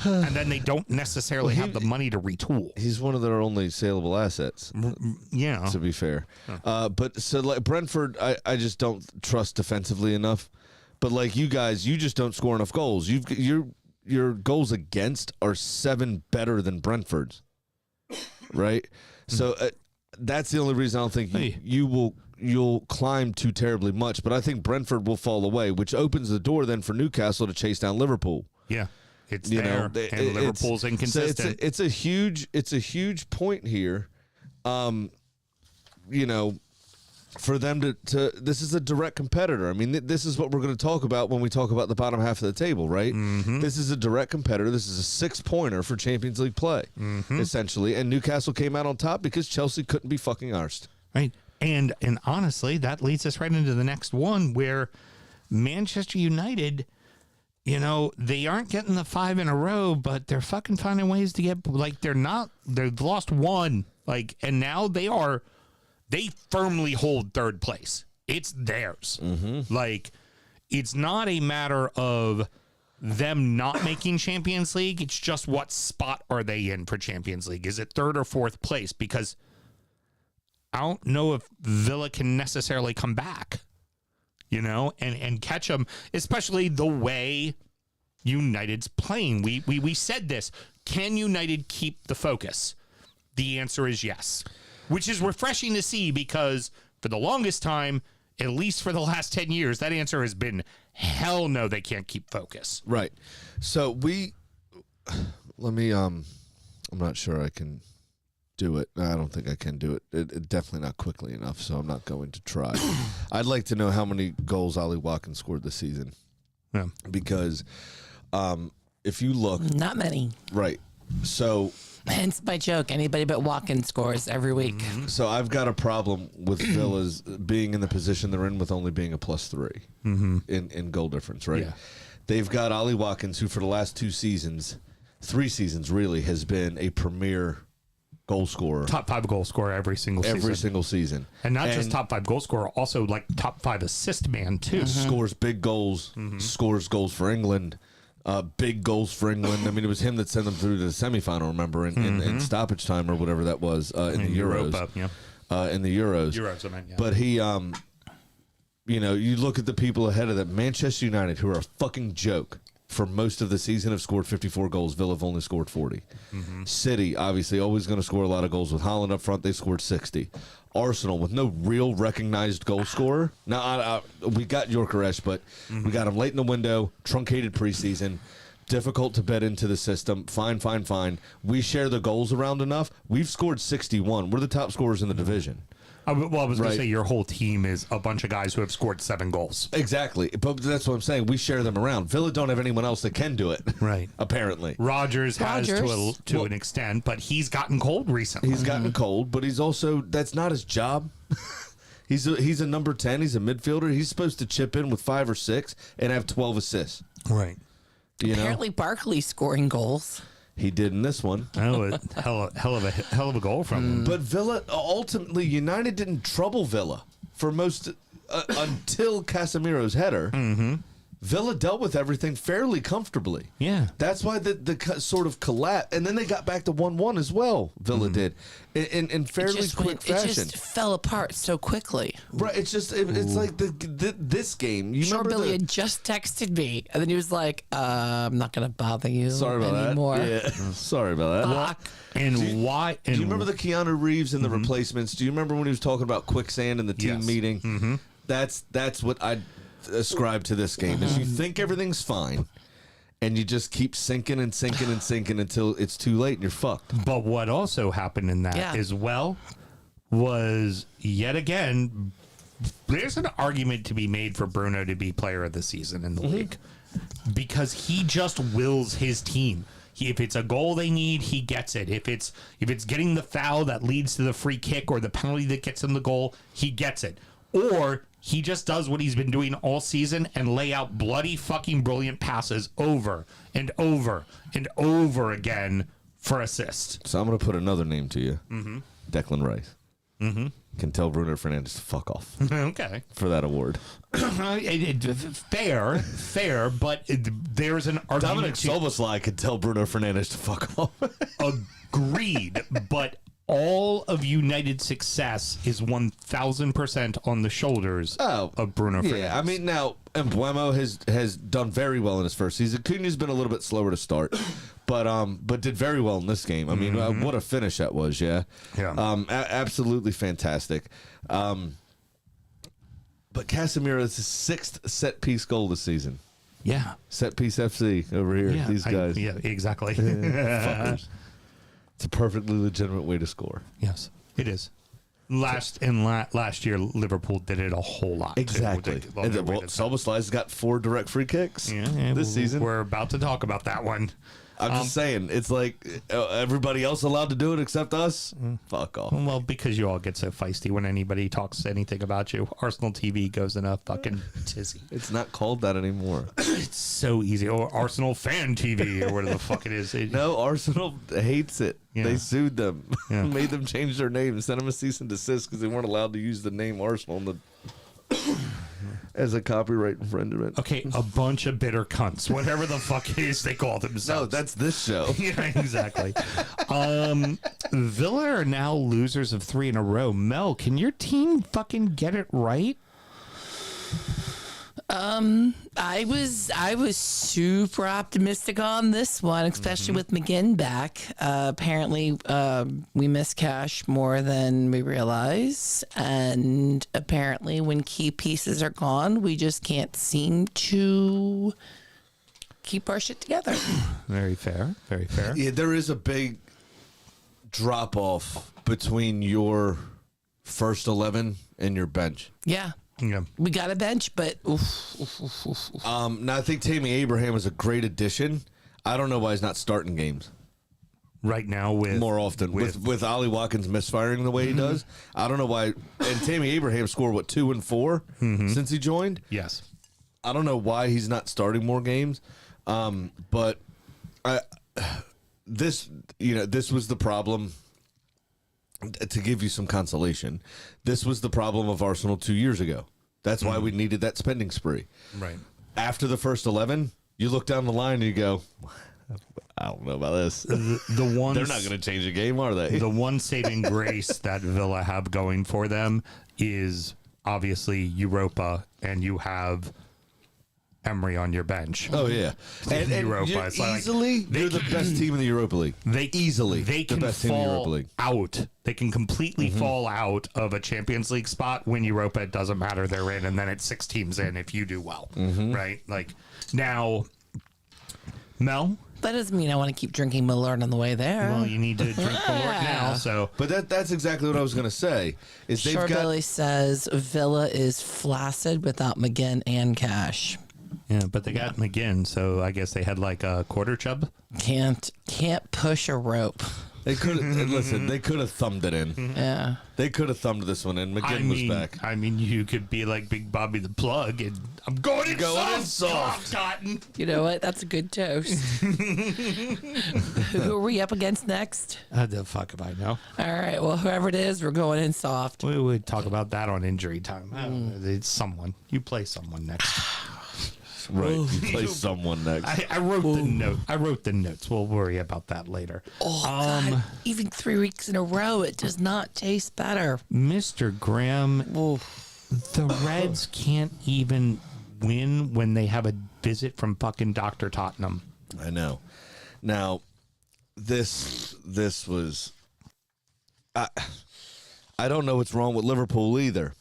And then they don't necessarily have the money to retool. He's one of their only saleable assets. Yeah. To be fair. But so like Brentford, I just don't trust defensively enough. But like you guys, you just don't score enough goals. Your goals against are 7 better than Brentford's. Right? So that's the only reason I don't think you'll climb too terribly much. But I think Brentford will fall away, which opens the door then for Newcastle to chase down Liverpool. Yeah. It's and Liverpool's inconsistent. So it's a huge point here. For them to this is a direct competitor. I mean, this is what we're going to talk about when we talk about the bottom half of the table, right? Mm-hmm. This is a direct competitor. This is a 6-pointer for Champions League play, essentially. And Newcastle came out on top because Chelsea couldn't be fucking arsed. Right. And honestly, that leads us right into the next one where Manchester United, they aren't getting the 5 in a row, but they're fucking finding ways to get, they've lost 1. And now they firmly hold 3rd place. It's theirs. Mm-hmm. It's not a matter of them not making Champions League. It's just what spot are they in for Champions League? Is it 3rd or 4th place? Because I don't know if Villa can necessarily come back, and catch them, especially the way United's playing. We said this. Can United keep the focus? The answer is yes, which is refreshing to see because for the longest time, at least for the last 10 years, that answer has been hell no, they can't keep focus. Right. So let me I'm not sure I can do it. I don't think I can do it. It definitely not quickly enough, so I'm not going to try. I'd like to know how many goals Ollie Watkins scored this season. Yeah. Because if you look, Not many. right, so Hence my joke. Anybody but Watkins scores every week. I've got a problem with Villa's being in the position they're in with only being a +3 in goal difference, right? Yeah. They've got Ollie Watkins, who for the last 3 seasons really, has been a premier goal scorer Top 5 goal scorer every single season. And not just top 5 goal scorer, also like top 5 assist man too. Scores big goals, scores goals for England, big goals for England. I mean, it was him that sent them through to the semifinal, remember, in stoppage time or whatever that was in the Euros. Europa, yeah. In the Euros. Euros, I meant, yeah. But he, you know, you look at the people ahead of that. Manchester United, who are a fucking joke for most of the season, have scored 54 goals. Villa have only scored 40. City, obviously, always going to score a lot of goals. With Haaland up front, they scored 60. Arsenal, with no real recognized goal scorer. Now, we got Gyökeres, but we got him late in the window, truncated preseason, difficult to bet into the system. Fine. We share the goals around enough. We've scored 61. We're the top scorers in the division. I was going Right. to say your whole team is a bunch of guys who have scored 7 goals. Exactly. But that's what I'm saying. We share them around. Villa don't have anyone else that can do it. Right. Apparently. Rogers has Rodgers. to an extent, but he's gotten cold recently. He's gotten cold, but he's also, that's not his job. He's a number 10. He's a midfielder. He's supposed to chip in with 5 or 6 and have 12 assists. Right. You know? Apparently, Barkley's scoring goals. He did in this one. Oh, hell of a goal from him. But Villa, ultimately, United didn't trouble Villa for most until Casemiro's header. Villa dealt with everything fairly comfortably. Yeah. That's why the sort of collapse, and then they got back to 1-1 as well. Villa did in fairly quick It fashion. just fell apart so quickly. Right? It's just it's like this game. You Sure, remember Billy the, had just texted me, and then he was like, "I'm not going to bother you Sorry about anymore." that. Yeah. Sorry about that. Fuck. And why? And Do you remember the Keanu Reeves and the replacements? Do you remember when he was talking about quicksand in the team Yes. meeting? That's what I ascribe to this game. Is you think everything's fine, and you just keep sinking and sinking and sinking until it's too late and you're fucked. But what also happened in that Yeah. as well was yet again, there's an argument to be made for Bruno to be player of the season in the league because he just wills his team. If it's a goal they need, he gets it. If it's getting the foul that leads to the free kick or the penalty that gets him the goal, he gets it. Or he just does what he's been doing all season and lay out bloody fucking brilliant passes over and over and over again for assist. So I'm going to put another name to you. Declan Rice. Can tell Bruno Fernandes to fuck off Okay. for that award. Fair, but there's an Dominic argument to Szoboszlai could tell Bruno Fernandes to fuck off. agreed, but all of United's success is 1,000% on the shoulders of Bruno Fernandes. Yeah, I mean, now, Mbeumo has done very well in his first season. Cunha's been a little bit slower to start, but did very well in this game. I mean, what a finish that was, yeah. Yeah. Absolutely fantastic. But Casemiro is his 6th set-piece goal this season. Yeah. Set-piece FC over here, Yeah, these guys. yeah, exactly. Fuckers. It's a perfectly legitimate way to score. Yes, it is. Last year, Liverpool did it a whole lot. too. Exactly. On And their then, way well, to- Szoboszlai's got 4 direct free kicks Yeah, this season. We're about to talk about that one. I'm just saying, it's like everybody else allowed to do it except us. Fuck off. Well, because you all get so feisty when anybody talks anything about you. Arsenal TV goes in a fucking tizzy. It's not called that anymore. It's so easy. Or Arsenal Fan TV or whatever the fuck it is. No, Arsenal hates it. Yeah. They sued them, Yeah. made them change their name, sent them a cease and desist because they weren't allowed to use the name Arsenal in the as a copyright infringement. Okay, a bunch of bitter cunts. Whatever the fuck it is they call themselves. No, that's this show. Yeah, exactly. Villa are now losers of 3 in a row. Mel, can your team fucking get it right? I was super optimistic on this one, especially with McGinn back. Apparently, we miss Cash more than we realize, and apparently, when key pieces are gone, we just can't seem to keep our shit together. Very fair. Very fair. Yeah, there is a big drop off between your first 11 and your bench. Yeah. Yeah. We got a bench, but Now I think Tammy Abraham is a great addition. I don't know why he's not starting games Right now with more often with Ollie Watkins misfiring the way he does. I don't know why. And Tammy Abraham scored 2 and 4 since he joined. yes. I don't know why he's not starting more games, but this was the problem. To give you some consolation, this was the problem of Arsenal 2 years ago. That's why we needed that spending spree. Right. After the first 11, you look down the line and you go, I don't know about this. The one They're not going to change the game, are they? the one saving grace that Villa have going for them is obviously Europa, and you have Emery on your bench. Oh yeah, and Europa, you're it's like- easily you're the best team in the Europa League. They easily they the can best team in the Europa fall League. out. They can completely fall out of a Champions League spot, win Europa. It doesn't matter, they're in, and then it's 6 teams in if you do well, right? Like now, Mel. that doesn't mean I want to keep drinking Malort on the way there. Well, you need to drink Malort now. So But that's exactly what I was going to say. Is they've Sure got Billy says Villa is flaccid without McGinn and Cash. yeah, but they got McGinn, so I guess they had like a quarter chub. Can't push a rope. they could listen. They could have thumbed it in. Yeah. They could have thumbed this one in. McGinn was back. I mean, you could be like Big Bobby the Plug, and I'm going in soft, Cotton. You know what? That's a good toast. Who are we up against next? The fuck if I know. All right. Well, whoever it is, we're going in soft. We would talk about that on injury time. I don't know, it's someone. You play someone next. Right, you play someone next. I wrote the note. I wrote the notes. We'll worry about that later. Oh, God. Even 3 weeks in a row, it does not taste better. Mr. Graham, the Reds can't even win when they have a visit from fucking Dr. Tottenham. I know. Now, this was. I don't know what's wrong with Liverpool either.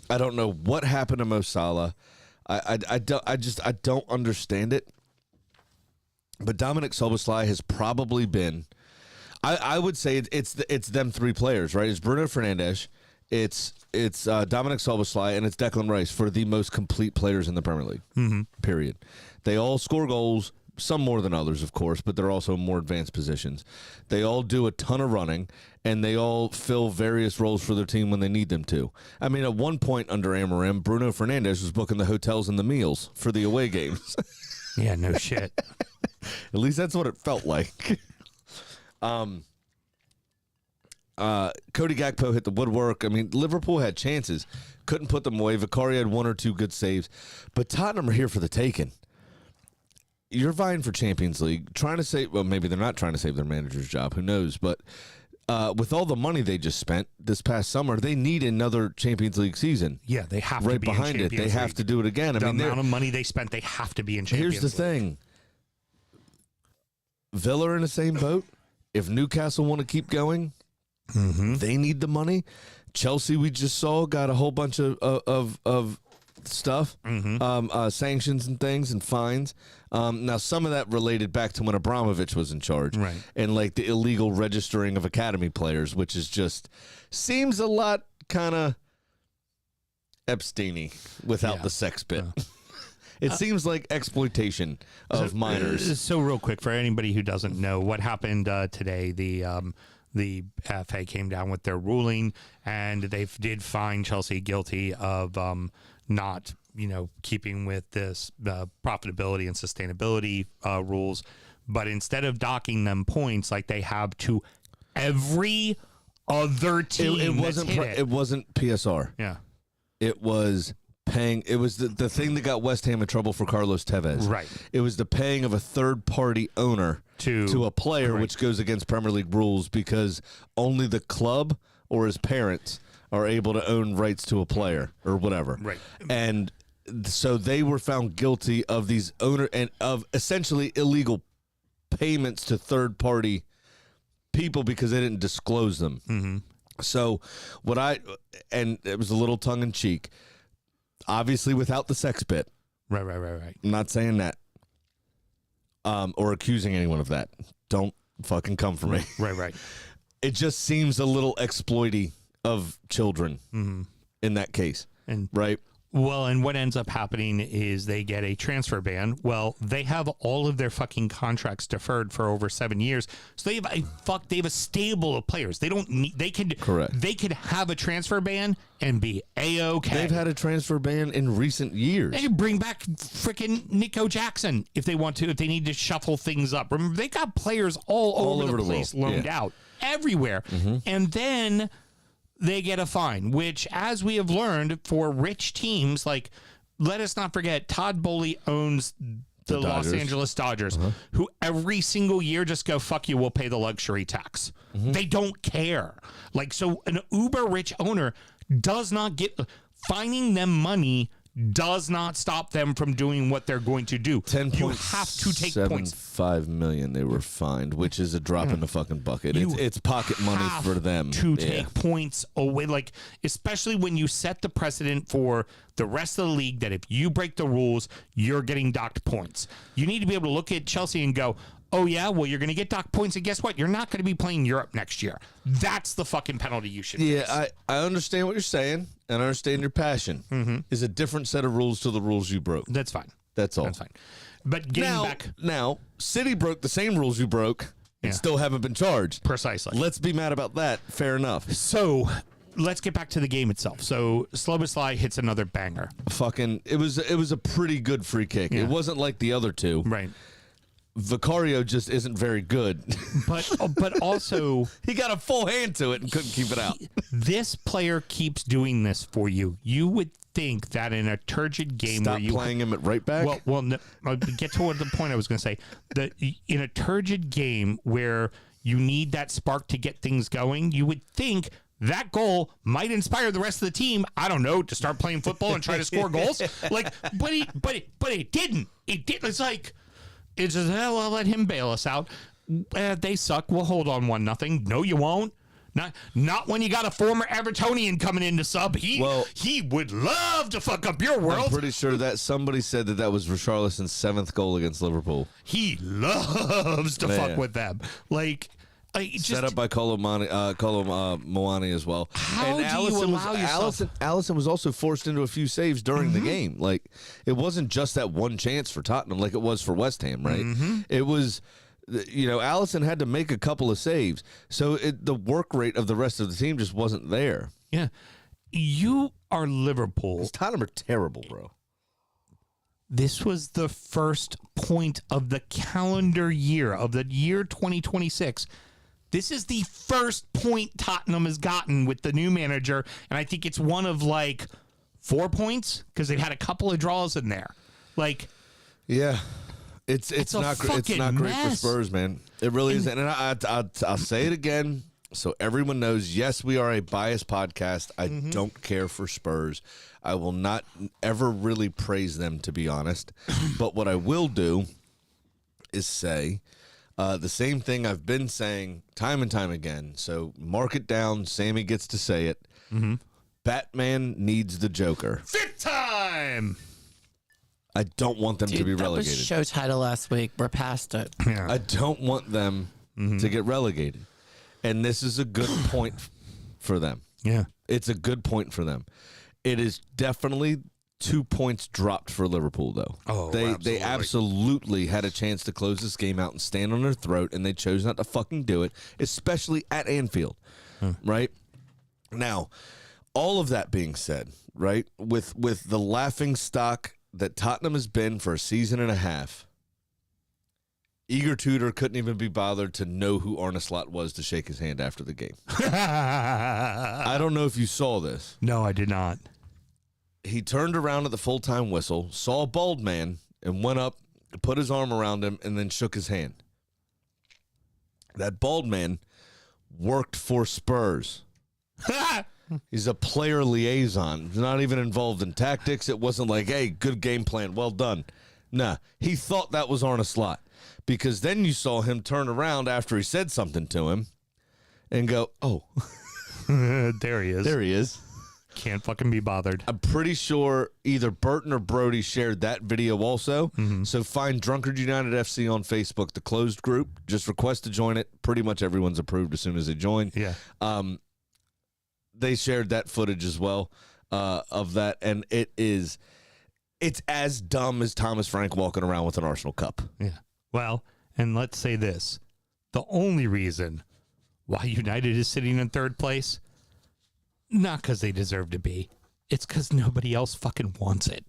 I don't know what happened to Mo Salah. I don't understand it. But Dominic Szoboszlai has probably been. I would say it's them 3 players, right? It's Bruno Fernandes, it's Dominic Szoboszlai, and it's Declan Rice for the most complete players in the Premier League. Period. They all score goals. Some more than others, of course, but they're also more advanced positions. They all do a ton of running, and they all fill various roles for their team when they need them to. I mean, at one point under Amorim, Bruno Fernandes was booking the hotels and the meals for the away games. Yeah, no shit. At least that's what it felt like. Cody Gakpo hit the woodwork. I mean, Liverpool had chances, couldn't put them away. Vicario had 1 or 2 good saves, but Tottenham are here for the taking. You're vying for Champions League, trying to save. Well, maybe they're not trying to save their manager's job. Who knows? But with all the money they just spent this past summer, they need another Champions League season. Yeah, they have to Right be in behind it, Champions they have League. to do it again. I The mean, amount of money they spent, they have to be in Champions here's the League. thing: Villa are in the same boat. If Newcastle want to keep going, they need the money. Chelsea, we just saw, got a whole bunch of stuff, sanctions and things and fines. Now, some of that related back to when Abramovich was in charge, Right. And like the illegal registering of academy players, which is just seems a lot kind of Epstein-y without the sex bit. It seems like exploitation of minors. So real quick, for anybody who doesn't know, what happened today, the FA came down with their ruling, and they did find Chelsea guilty of not, keeping with this profitability and sustainability rules. But instead of docking them points like they have to every other team, It wasn't. that's hit it. It wasn't PSR. Yeah, It was paying. It was the thing that got West Ham in trouble for Carlos Tevez. Right. It was the paying of a third party owner to a player, correct. which goes against Premier League rules because only the club or his parents are able to own rights to a player or whatever. Right. And so they were found guilty of these owner and of essentially illegal payments to third party people because they didn't disclose them. Mm-hmm. So and it was a little tongue in cheek, obviously without the sex bit. right. I'm not saying that, or accusing anyone of that. Don't fucking come for me. Right. It just seems a little exploity of children in that case, And right? Well, and what ends up happening is they get a transfer ban. Well, they have all of their fucking contracts deferred for over 7 years, so they have a stable of players. They don't need. They could Correct. They could have a transfer ban and be a-okay. They've had a transfer ban in recent years. They could bring back freaking Nico Jackson if they want to. If they need to shuffle things up, remember they got players all over the place world. loaned out everywhere, and then they get a fine, which, as we have learned, for rich teams, like, let us not forget, Todd Bowley owns the Los Dodgers. Angeles Dodgers, who every single year just go, fuck you, we'll pay the luxury tax. They don't care. Like, so an uber rich owner does not get, finding them money does not stop them from doing what they're going to do. You have to take points. $10.75 million they were fined, which is a drop in the fucking bucket. You It's pocket money have for them. to take points away, like, especially when you set the precedent for the rest of the league that if you break the rules, you're getting docked points. You need to be able to look at Chelsea and go, oh yeah, well, you're going to get docked points, and guess what? You're not going to be playing Europe next year. That's the fucking penalty you should face. I understand what you're saying, and I understand your passion. Is a different set of rules to the rules you broke. That's fine. That's all. That's fine. But getting back Now, City broke the same rules you broke and Yeah. still haven't been charged. precisely. Let's be mad about that. Fair enough. So let's get back to the game itself. So Sloboslai hits another banger. It was a pretty good free kick. Yeah. It wasn't like the other two. Right. Vicario just isn't very good. But also, He got a full hand to it and couldn't keep it out. this player keeps doing this for you. You would think that in a turgid game Stop where you playing him at right back. well, no, I'll get to the point I was going to say. That in a turgid game where you need that spark to get things going, you would think that goal might inspire the rest of the team. I don't know, to start playing football and try to score goals. Like, but it didn't. It did. It's like it's just I'll let him bail us out. They suck. We'll hold on 1-0. No, you won't. Not when you got a former Evertonian coming in to sub. He would love to fuck up your I'm world. pretty sure that somebody said that was Richarlison's 7th goal against Liverpool. He loves to fuck Man. with them. Like just, Set up by Moani as well. How do you allow yourself- Allison was also forced into a few saves during the game. Like, it wasn't just that one chance for Tottenham like it was for West Ham, right? It was, Allison had to make a couple of saves. So the work rate of the rest of the team just wasn't there. yeah. You are Liverpool. Tottenham are terrible, bro. This was the first point of the calendar year, of the year 2026. This is the first point Tottenham has gotten with the new manager, and I think it's one of like 4 points because they've had a couple of draws in there. Like, Yeah. It's a not great. It's fucking not great for mess. Spurs, man. It really isn't. And I'll say it again so everyone knows. Yes, we are a biased podcast. I don't care for Spurs. I will not ever really praise them, to be honest. But what I will do is say the same thing I've been saying time and time again. So mark it down. Sammy gets to say it. Batman needs the Joker. fit time. I don't want them to be Dude, that relegated. was show title last week. We're past it. Yeah. I don't want them to get relegated. And this is a good point for them. Yeah. It's a good point for them. It is definitely 2 points dropped for Liverpool, though. Oh, they absolutely had a chance to close this game out and stand on their throat, and they chose not to fucking do it, especially at Anfield, right? Now, all of that being said, right, with the laughing stock that Tottenham has been for a season and a half, Igor Tudor couldn't even be bothered to know who Arne Slot was to shake his hand after the game. I don't know if you saw this. No, I did not. He turned around at the full-time whistle, saw a bald man, and went up, put his arm around him, and then shook his hand. That bald man worked for Spurs. He's a player liaison. He's not even involved in tactics. It wasn't like, hey, good game plan, well done. Nah, he thought that was Arne Slot. Because then you saw him turn around after he said something to him and go, oh, There he is. there he is. Can't fucking be bothered. I'm pretty sure either Burton or Brody shared that video also. So find Drunkard United FC on Facebook, the closed group. Just request to join it. Pretty much everyone's approved as soon as they join. Yeah. They shared that footage as well of that, and it's as dumb as Thomas Frank walking around with an Arsenal cup. Yeah. Well, and let's say this. The only reason why United is sitting in third place, not because they deserve to be. It's because nobody else fucking wants it.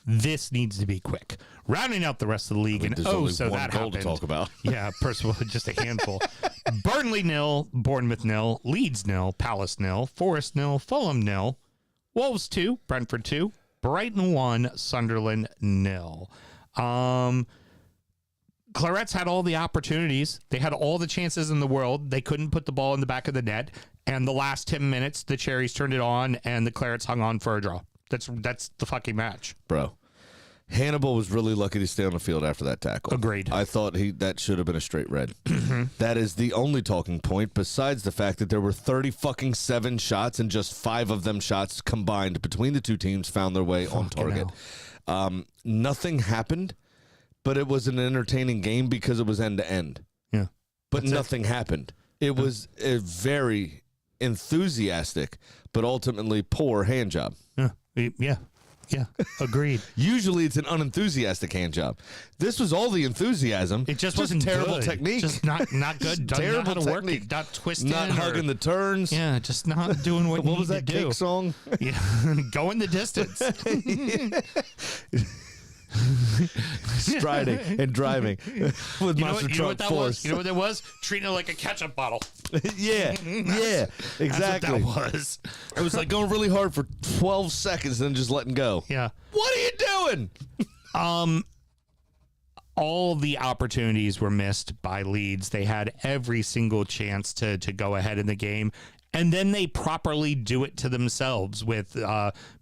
This needs to be quick. Rounding out the rest of the league, and There's only so one that goal happened. to talk about. Yeah, first of all, just a handful. Burnley 0, Bournemouth 0, Leeds 0, Palace 0, Forest 0, Fulham 0, Wolves 2, Brentford 2, Brighton 1, Sunderland 0. Clarets had all the opportunities. They had all the chances in the world. They couldn't put the ball in the back of the net. And the last 10 minutes, the Cherries turned it on, and the Clarets hung on for a draw. That's the fucking match. Bro, Hannibal was really lucky to stay on the field after that tackle. Agreed. I thought that should have been a straight red. That is the only talking point, besides the fact that there were 7 shots, and just 5 of them shots combined between the two teams found their way on target. Nothing happened, but it was an entertaining game because it was end to end. Yeah. But nothing happened. It was a very enthusiastic, but ultimately poor hand job. Yeah. Yeah. Agreed. Usually it's an unenthusiastic hand job. This was all the enthusiasm. It just wasn't terrible good. technique. Just not good. Doesn't know terrible how to work technique. it. Not twisting. Not hugging the turns. Yeah, just not doing what you What was need that to do. cake song? Yeah, going the distance. Striding and driving with Monster Truck Force. You know what that was? Treating it like a ketchup bottle. yeah, exactly. That's what that was. It was like going really hard for 12 seconds and then just letting go. Yeah. What are you doing? All the opportunities were missed by Leeds. They had every single chance to go ahead in the game. And then they properly do it to themselves with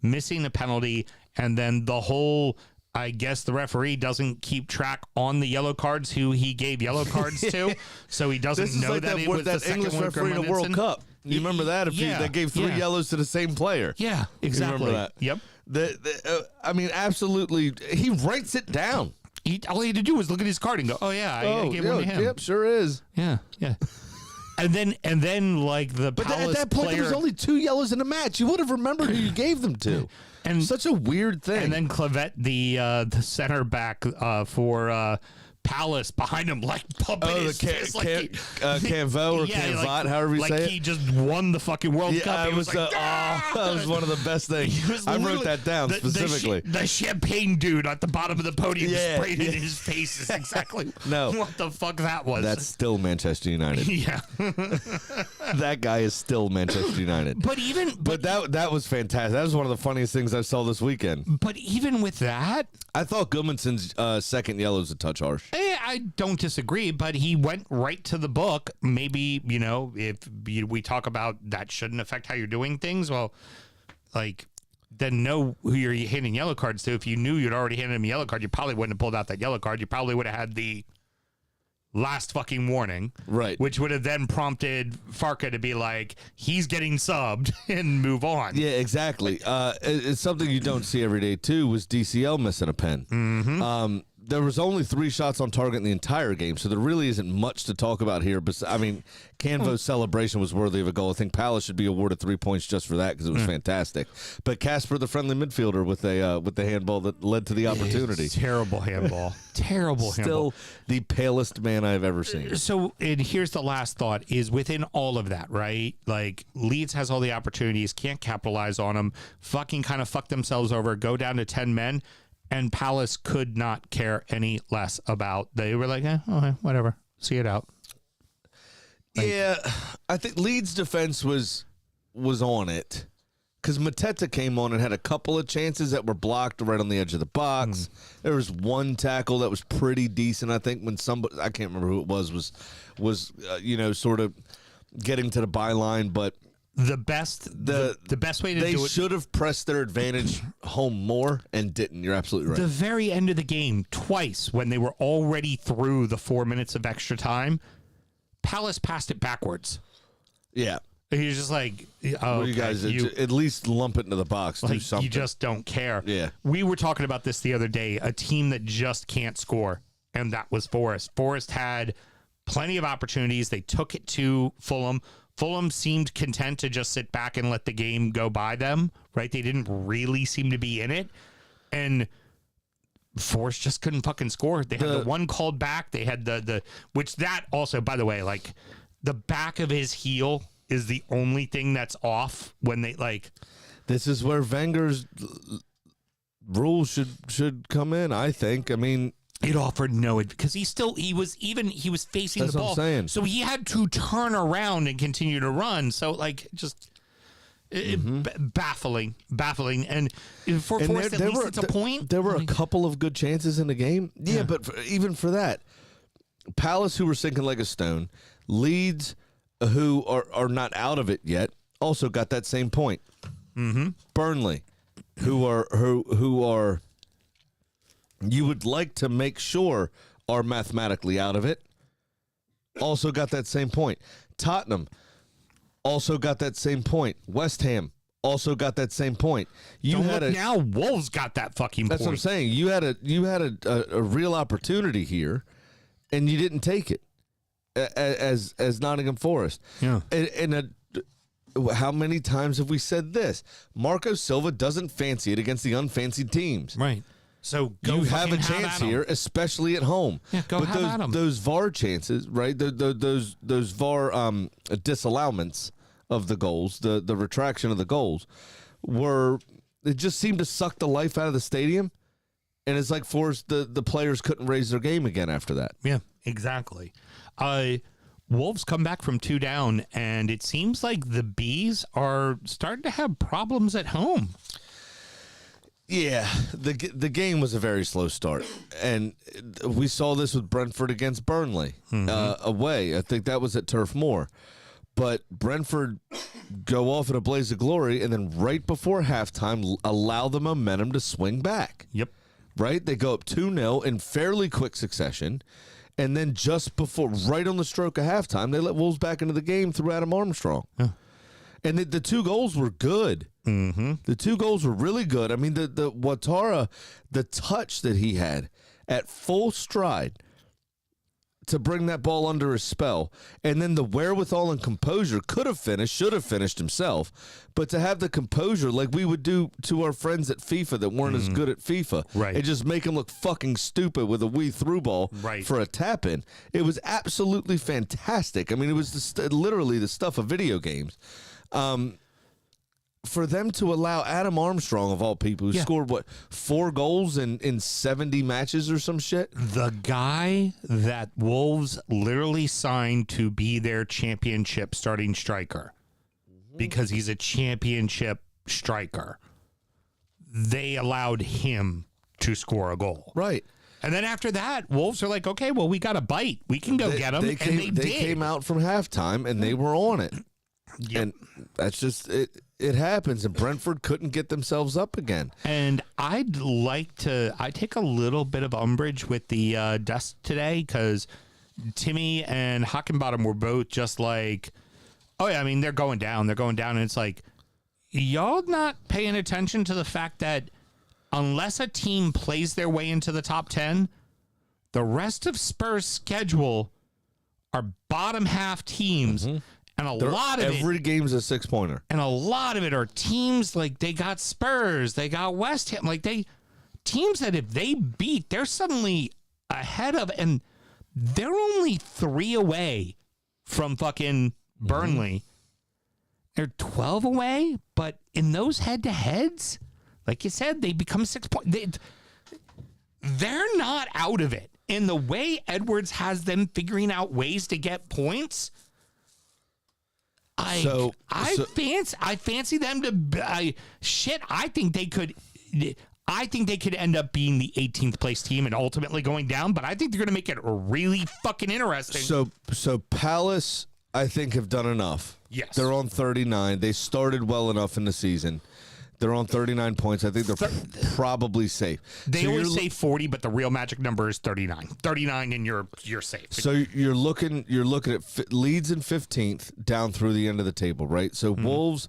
missing a penalty. And then the whole, I guess the referee doesn't keep track on the yellow cards who he gave yellow cards to. So he doesn't This is know like that it was the that second English one. referee in a World Cup. You remember that? They gave 3 yeah. yellows to the same player. Yeah, exactly. You remember that? Yep. I mean, absolutely. He writes it down. All he had to do was look at his card and go, "Oh yeah, I gave one to him." Yep, sure is. Yeah, yeah. And then like the But Palace at that point, player, there was only 2 yellows in a match. You would have remembered who you gave them to. and Such a weird thing. and then Clavette, the center back for Palace, behind him, like pumping his fist, like Canvo or Canvat, however you like say he it. just won the fucking World Cup. Yeah, He was like, that was one of the best things. He was I wrote literally- that down specifically. The champagne dude at the bottom of the podium Yeah, sprayed in yeah. his face is exactly No. what the fuck that was. That's still Manchester United. yeah. That guy is still Manchester United. But that was fantastic. That was one of the funniest things I saw this weekend. But even with that, I thought Gudmundsson's second yellow was a touch harsh. I don't disagree, but he went right to the book. Maybe, if we talk about that shouldn't affect how you're doing things, well, like, then know who you're handing yellow cards to. If you knew you'd already handed him a yellow card, you probably wouldn't have pulled out that yellow card. You probably would have had the last fucking warning. Right. Which would have then prompted Farka to be like, he's getting subbed and move on. Yeah, exactly. It's something you don't see every day, too, was DCL missing a pen. Mm-hmm. There was only 3 shots on target in the entire game, so there really isn't much to talk about here. But I mean, Canvo's celebration was worthy of a goal. I think Palace should be awarded 3 points just for that because it was fantastic. But Casper, the friendly midfielder, with the handball that led to the opportunity. Terrible handball. Terrible handball. Still the palest man I've ever seen. So, and here's the last thought is within all of that, right? Like Leeds has all the opportunities, can't capitalize on them, fucking kind of fuck themselves over, go down to 10 men, and Palace could not care any less about. They were like, okay, whatever, see it out. Yeah, I think Leeds' defense was on it because Mateta came on and had a couple of chances that were blocked right on the edge of the box. There was one tackle that was pretty decent. I think when somebody, I can't remember who it was sort of getting to the byline, but The best way to they do it. should have pressed their advantage home more and didn't. You're absolutely right. The very end of the game, twice when they were already through the 4 minutes of extra time, Palace passed it backwards. Yeah. He's just like, oh, What do you guys at least lump it into the box? Do like, something. you just don't care. Yeah. We were talking about this the other day, a team that just can't score, and that was Forest. Forest had plenty of opportunities. They took it to Fulham. Fulham seemed content to just sit back and let the game go by them, right? They didn't really seem to be in it. And Forest just couldn't fucking score. They had the one called back. They had the which that also, by the way, like the back of his heel is the only thing that's off when they like. This is where Wenger's rules should come in, I think. I mean, it offered no, because he was facing That's the what ball, I'm saying. so he had to turn around and continue to run. So like just baffling, and for Forest, at least it's a point. There were a couple of good chances in the game. Yeah, but even for that, Palace, who were sinking like a stone, Leeds, who are not out of it yet, also got that same point. Mm-hmm. Burnley, who are you would like to make sure are mathematically out of it, also got that same point. Tottenham also got that same point. West Ham also got that same point. Now Wolves got that fucking That's point. what I'm saying. You had a real opportunity here, and you didn't take it as Nottingham Forest. Yeah. How many times have we said this? Marco Silva doesn't fancy it against the unfancied teams. Right. So go You have a fucking chance at 'em. here, especially at home. Yeah, go but have at 'em. those VAR chances, right? Those VAR disallowments of the goals, the retraction of the goals, it just seemed to suck the life out of the stadium, and it's like Forced the players couldn't raise their game again after that. Yeah, exactly. Wolves come back from 2 down, and it seems like the Bees are starting to have problems at home. Yeah, the game was a very slow start, and we saw this with Brentford against Burnley away. I think that was at Turf Moor, but Brentford go off in a blaze of glory, and then right before halftime, allow the momentum to swing back. Yep. Right, they go up 2-0 in fairly quick succession, and then just before, right on the stroke of halftime, they let Wolves back into the game through Adam Armstrong. Yeah. And the 2 goals were good. Mm-hmm. The 2 goals were really good. I mean, the Ouattara, the touch that he had at full stride to bring that ball under his spell, and then the wherewithal and composure should have finished himself, but to have the composure like we would do to our friends at FIFA that weren't as good at FIFA, Right. and just make them look fucking stupid with a wee through ball Right. for a tap in. It was absolutely fantastic. I mean, it was literally the stuff of video games. For them to allow Adam Armstrong, of all people, who scored, 4 goals in 70 matches or some shit? The guy that Wolves literally signed to be their championship starting striker, because he's a championship striker, they allowed him to score a goal. Right. And then after that, Wolves are like, okay, well, we got a bite. We can go get them. They came out from halftime, and they were on it. Yep. And that's just it. It happens, and Brentford couldn't get themselves up again. And I take a little bit of umbrage with the dust today, because Timmy and Hockenbottom were both just like, oh yeah, I mean, they're going down. And it's like, y'all not paying attention to the fact that unless a team plays their way into the top 10, the rest of Spurs' schedule are bottom half teams. Mm-hmm. And every game's a 6-pointer. And a lot of it are teams like they got Spurs, they got West Ham, like teams that if they beat, they're suddenly ahead of, and they're only 3 away from fucking Burnley. They're 12 away, but in those head-to-heads, like you said, they become 6 points. They're not out of it. And the way Edwards has them figuring out ways to get points, I fancy them to I think they could end up being the 18th place team and ultimately going down, but I think they're going to make it really fucking interesting. So Palace, I think, have done enough. Yes. They're on 39. They started well enough in the season. They're on 39 points. I think they're probably safe. They So always you're say 40, but the real magic number is 39. 39, and you're safe. So you're looking at Leeds in 15th down through the end of the table, right? So Wolves,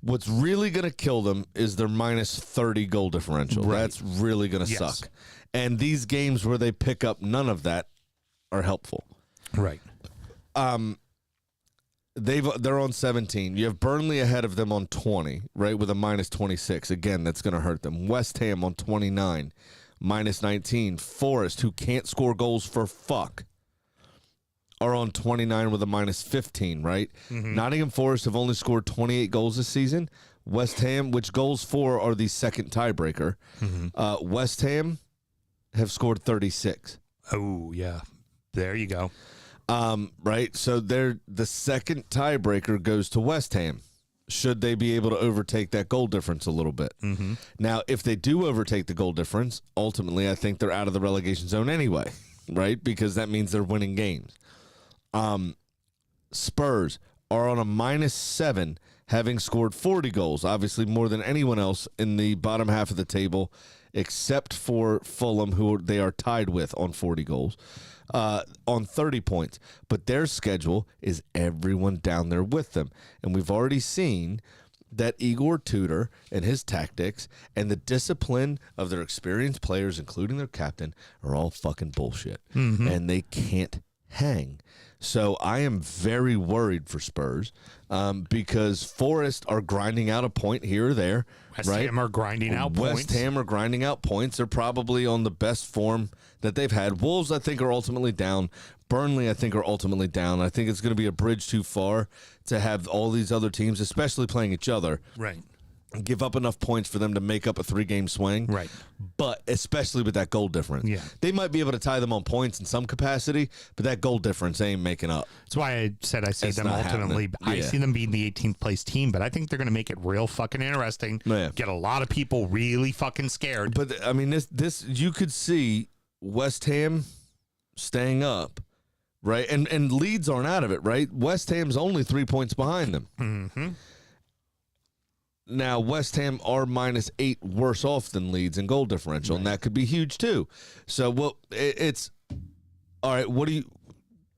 what's really going to kill them is their minus 30 goal differential. Right. That's really going to Yes. suck. And these games where they pick up none of that are helpful. Right. They're on 17. You have Burnley ahead of them on 20, right, with a minus 26. Again, that's going to hurt them. West Ham on 29, minus 19. Forest, who can't score goals for fuck, are on 29 with a minus 15, right? Nottingham Forest have only scored 28 goals this season. West Ham, which goals for are the second tiebreaker. West Ham have scored 36. Oh, yeah. There you go. Right, so the second tiebreaker goes to West Ham. Should they be able to overtake that goal difference a little bit? Now, if they do overtake the goal difference, ultimately, I think they're out of the relegation zone anyway, right? Because that means they're winning games. Spurs are on a minus 7, having scored 40 goals, obviously more than anyone else in the bottom half of the table, except for Fulham, who they are tied with on 40 goals. On 30 points, but their schedule is everyone down there with them. And we've already seen that Igor Tudor and his tactics and the discipline of their experienced players, including their captain, are all fucking bullshit. And they can't hang. So I am very worried for Spurs because Forest are grinding out a point here or there. West right? Ham are grinding out West points. Ham are grinding out points. They're probably on the best form that they've had. Wolves, I think, are ultimately down. Burnley, I think, are ultimately down. I think it's going to be a bridge too far to have all these other teams, especially playing each other, Right. give up enough points for them to make up a 3-game swing. Right. But especially with that goal difference. Yeah. They might be able to tie them on points in some capacity, but that goal difference they ain't making up. That's why I said I see It's them not ultimately. happening. I Yeah. see them being the 18th place team, but I think they're going to make it real fucking interesting. Yeah. Get a lot of people really fucking scared. But, I mean, this you could see West Ham staying up, right? And Leeds aren't out of it, right? West Ham's only 3 points behind them. Mm-hmm. Now, West Ham are minus 8 worse off than Leeds in goal differential, and that could be huge too. So, well, it's all right. What do you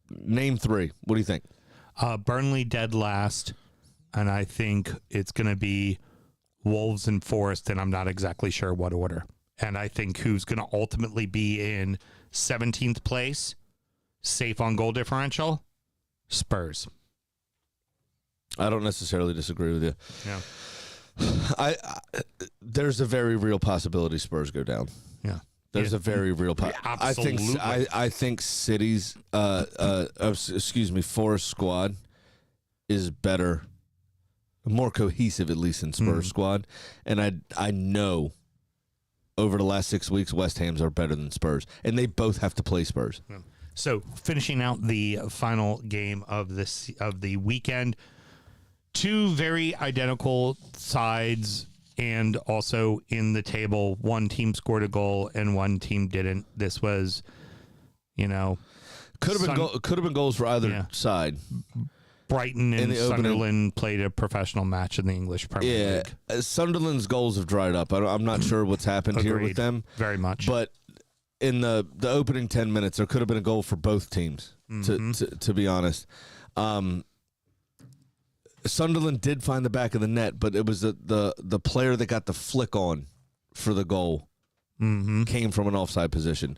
name 3? What do you think? Burnley dead last, and I think it's going to be Wolves and Forest, and I'm not exactly sure what order. And I think who's going to ultimately be in 17th place, safe on goal differential? Spurs. I don't necessarily disagree with you. Yeah. I there's a very real possibility Spurs go down. Yeah. There's Yeah. a very real Absolutely. I think City's Forest squad is better, more cohesive at least than Spurs squad, and I know over the last 6 weeks West Ham's are better than Spurs, and they both have to play Spurs. So finishing out the final game of the weekend, 2 very identical sides, and also in the table, one team scored a goal and one team didn't. This was, Could have been goals for either side. Brighton In and the opening- Sunderland played a professional match in the English Premier League. Sunderland's goals have dried up. I'm not sure what's happened here with Agreed. them, Very much. but in the opening 10 minutes, there could have been a goal for both teams. To be honest. Sunderland did find the back of the net, but it was the player that got the flick on for the goal came from an offside position,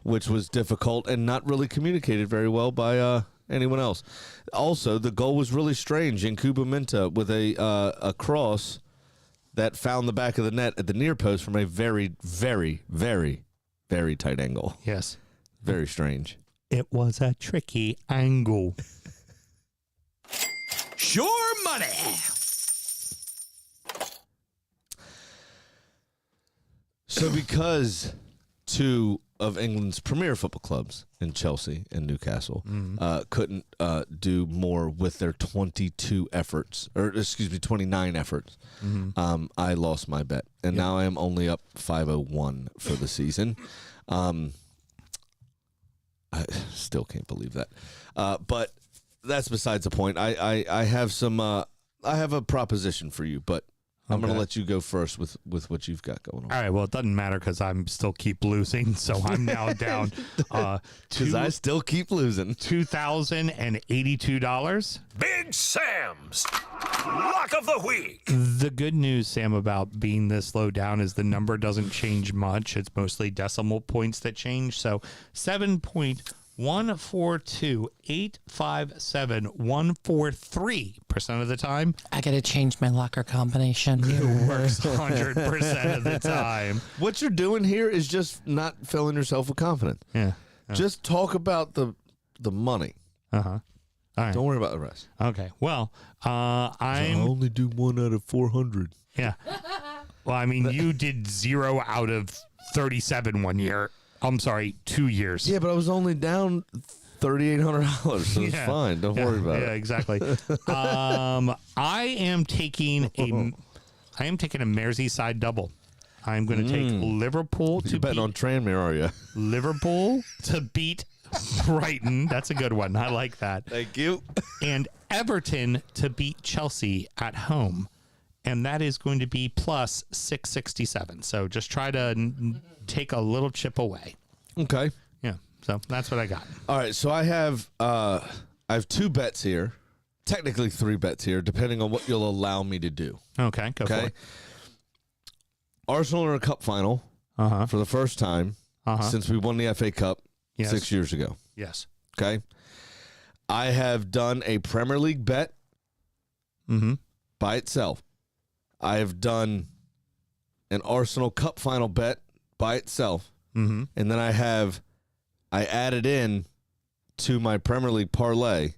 which was difficult and not really communicated very well by anyone else. Also, the goal was really strange. Nkuba Minta with a cross that found the back of the net at the near post from a very, very, very, very tight angle. yes, Very strange. it was a tricky angle. Sure money. So because 2 of England's premier football clubs in Chelsea and Newcastle couldn't do more with their 29 efforts, I lost my bet. And now I am only up 501 for the season. I still can't believe that. But that's besides the point. I have some I have a proposition for you, but I'm going Okay. to let you go first with what you've got going on. All right. Well, it doesn't matter because I'm still keep losing, so I'm now down Because I still keep losing. $2,082. Big Sam's Lock of the Week. The good news, Sam, about being this low down is the number doesn't change much. It's mostly decimal points that change. So 7.142857.143% of the time. I got to change my locker combination. Works 100% of the time. What you're doing here is just not filling yourself with confidence. Yeah. Just talk about the money. All right. Don't worry about the rest. Okay. Well, I I'm only do 1 out of 400. yeah. Well, I mean, you did 0 out of 37 one year. I'm sorry, 2 years. Yeah, but I was only down $3,800, so it's Yeah. fine. Don't worry about Yeah, it. exactly. I am taking a Merseyside double. I'm going to take Liverpool to You're betting on Tranmere, are you? Liverpool to beat Brighton. That's a good one. I like that. Thank you. And Everton to beat Chelsea at home. And that is going to be plus 667. So just try to take a little chip away. Okay. Yeah. So that's what I got. All right, so I have 2 bets here. Technically 3 bets here, depending on what you'll allow me to do. Okay. Go for Okay. it. Arsenal are a cup final for the first time since we won the FA Cup Yes. 6 years ago. Yes. Okay. I have done a Premier League bet by itself. I have done an Arsenal Cup final bet by itself. And then I added in to my Premier League parlay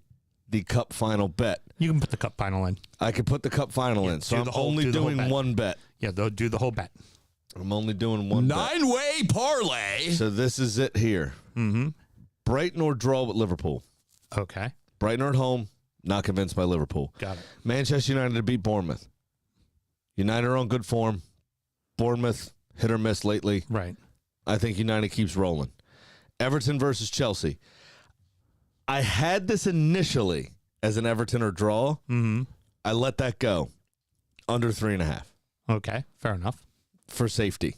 the Cup final bet. You can put the cup final in. I could put the Cup final in. So do I'm the whole- only do the whole doing bet. one bet. Yeah, they'll do the whole bet. I'm only doing one bet. 9-way parlay. So this is it here. Brighton or draw with Liverpool. Okay. Brighton are at home. Not convinced by Liverpool. Got it. Manchester United to beat Bournemouth. United are on good form. Bournemouth hit or miss lately. Right. I think United keeps rolling. Everton versus Chelsea. I had this initially as an Everton or draw. I let that go. Under 3.5 Okay. Fair enough. for safety.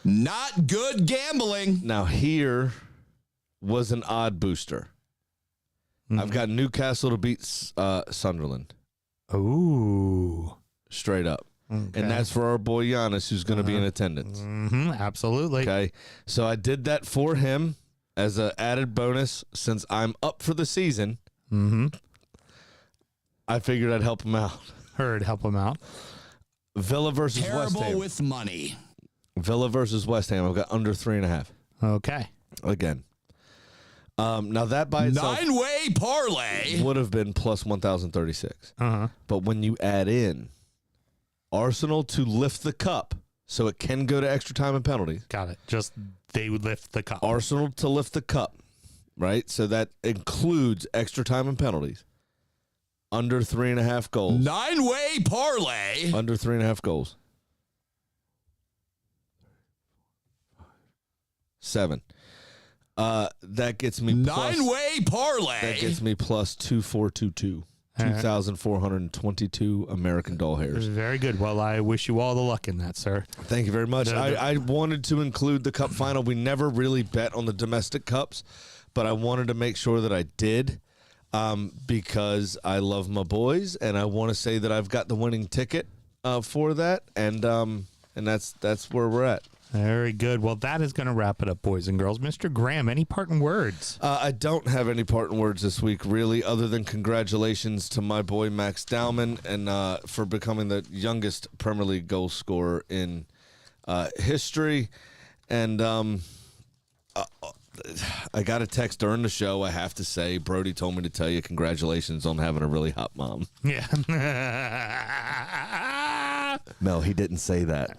Not good gambling. Now here was an odd booster. I've got Newcastle to beat Sunderland. Ooh. Straight up. And that's for our boy Giannis, who's going to be in attendance. Absolutely. Okay. So I did that for him as an added bonus since I'm up for the season. I figured I'd help him out. Heard. Help them out. Villa versus West Terrible Ham. with money. Villa versus West Ham. I've got under 3.5 Okay. again. Now that by itself 9-way parlay. would have been plus 1,036. But when you add in Arsenal to lift the cup, so it can go to extra time and penalties. Got it. Just they would lift the cup. Arsenal to lift the cup, right? So that includes extra time and penalties. Under 3.5 goals. 9-way parlay. Under 3.5 goals. 7. That gets me plus, 9-way parlay. that gets me plus 2,422. 2,422 American doll hairs. Very good. Well, I wish you all the luck in that, sir. Thank you very much. I wanted to include the cup final. We never really bet on the domestic cups, but I wanted to make sure that I did because I love my boys, and I want to say that I've got the winning ticket for that, and that's where we're at. Very good. Well, that is going to wrap it up, boys and girls. Mr. Graham, any parting words? I don't have any parting words this week, really, other than congratulations to my boy Max Dowman and for becoming the youngest Premier League goal scorer in history. And I got a text during the show. I have to say, Brody told me to tell you congratulations on having a really hot mom. Yeah. No, he didn't say that.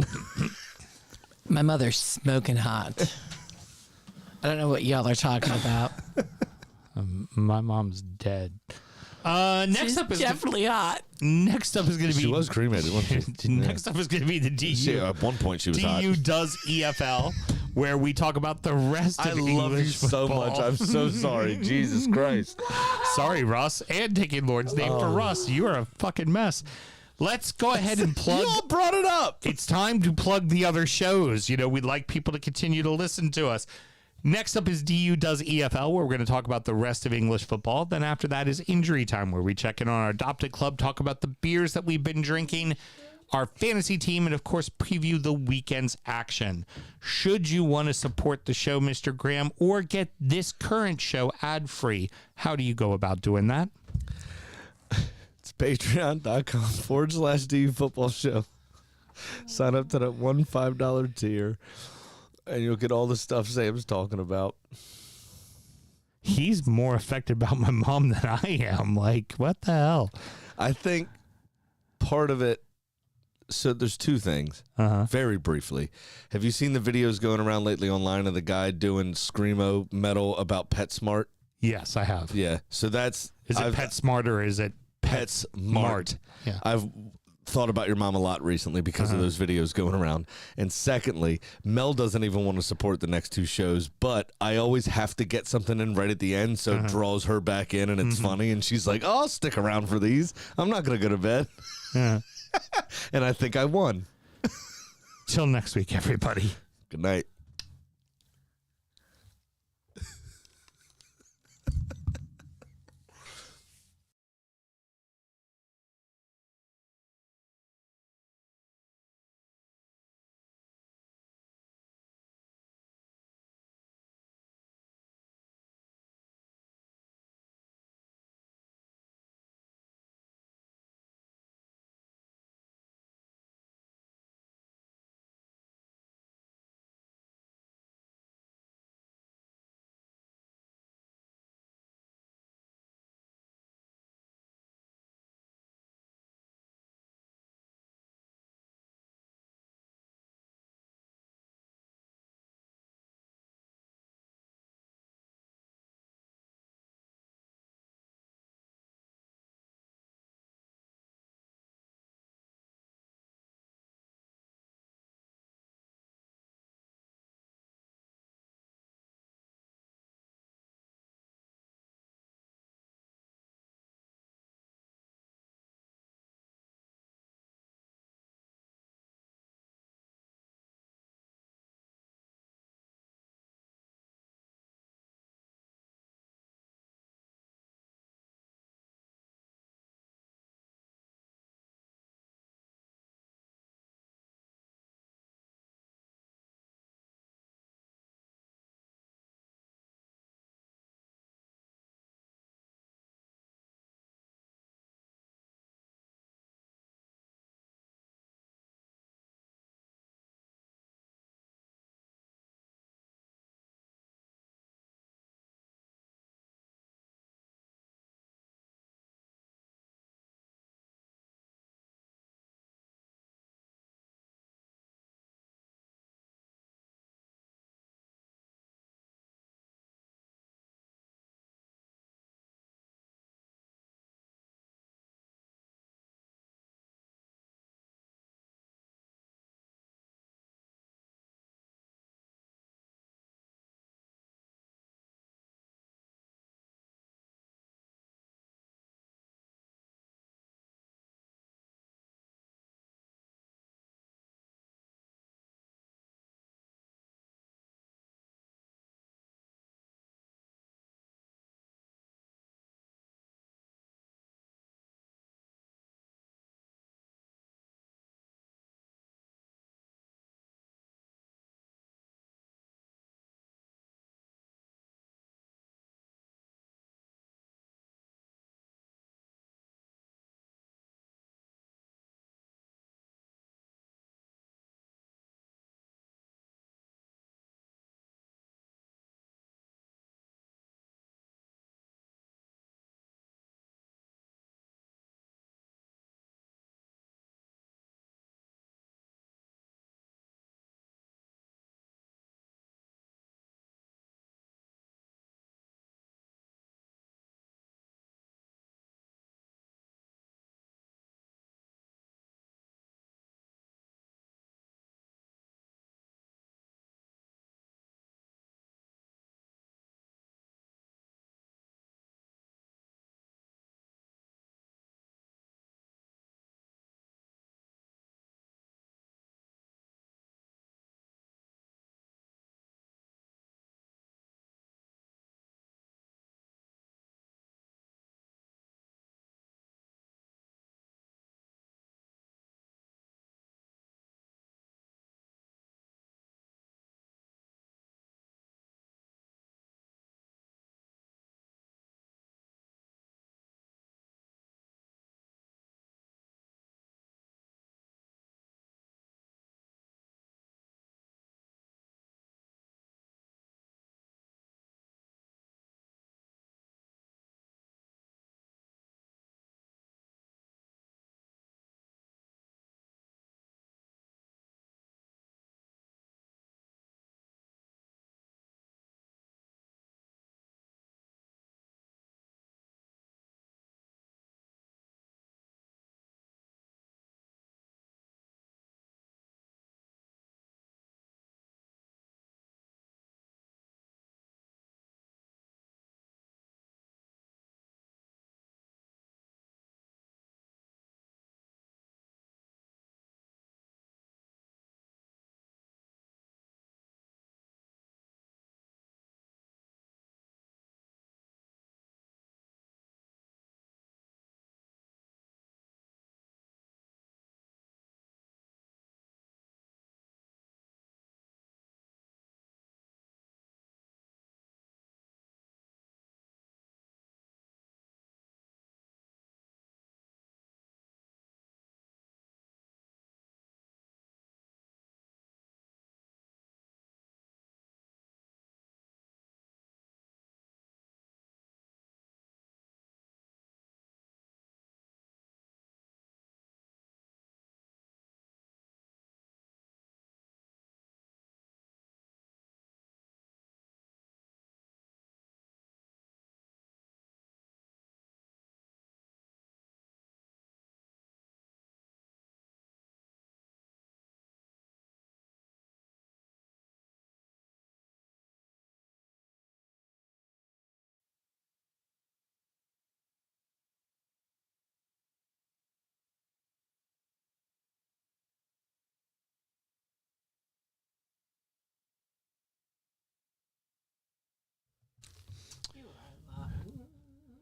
My mother's smoking hot. I don't know what y'all are talking about. My mom's dead. Next She's up is definitely hot. next up is going to be She was cremated, wasn't she? Next up is going to be the DU. At one point, she was hot. DU does EFL, where we talk about the rest I of love English you so football. much. I'm so sorry. Jesus Christ. Sorry, Russ, and taking Lord's name for Russ. You are a fucking mess. let's go ahead and plug. You all brought it up. It's time to plug the other shows. You know, we'd like people to continue to listen to us. Next up is DU Does EFL, where we're going to talk about the rest of English football. Then after that is Injury Time, where we check in on our adopted club, talk about the beers that we've been drinking, our fantasy team, and of course, preview the weekend's action. Should you want to support the show, Mr. Graham, or get this current show ad-free, how do you go about doing that? It's patreon.com/DU Football Show. Sign up to that $5 tier, and you'll get all the stuff Sam's talking about. He's more affected about my mom than I am. Like, what the hell? I think part of it, so there's two things. Very briefly. Have you seen the videos going around lately online of the guy doing screamo metal about PetSmart? Yes, I have. Yeah. So that's... Is it PetSmart or is it PetSmart? Yeah. I've thought about your mom a lot recently because of those videos going around. And secondly, Mel doesn't even want to support the next two shows, but I always have to get something in right at the end, so it draws her back in, and it's funny. And she's like, oh, I'll stick around for these. I'm not going to go to bed. Yeah. And I think I won. Till next week, everybody. Good night.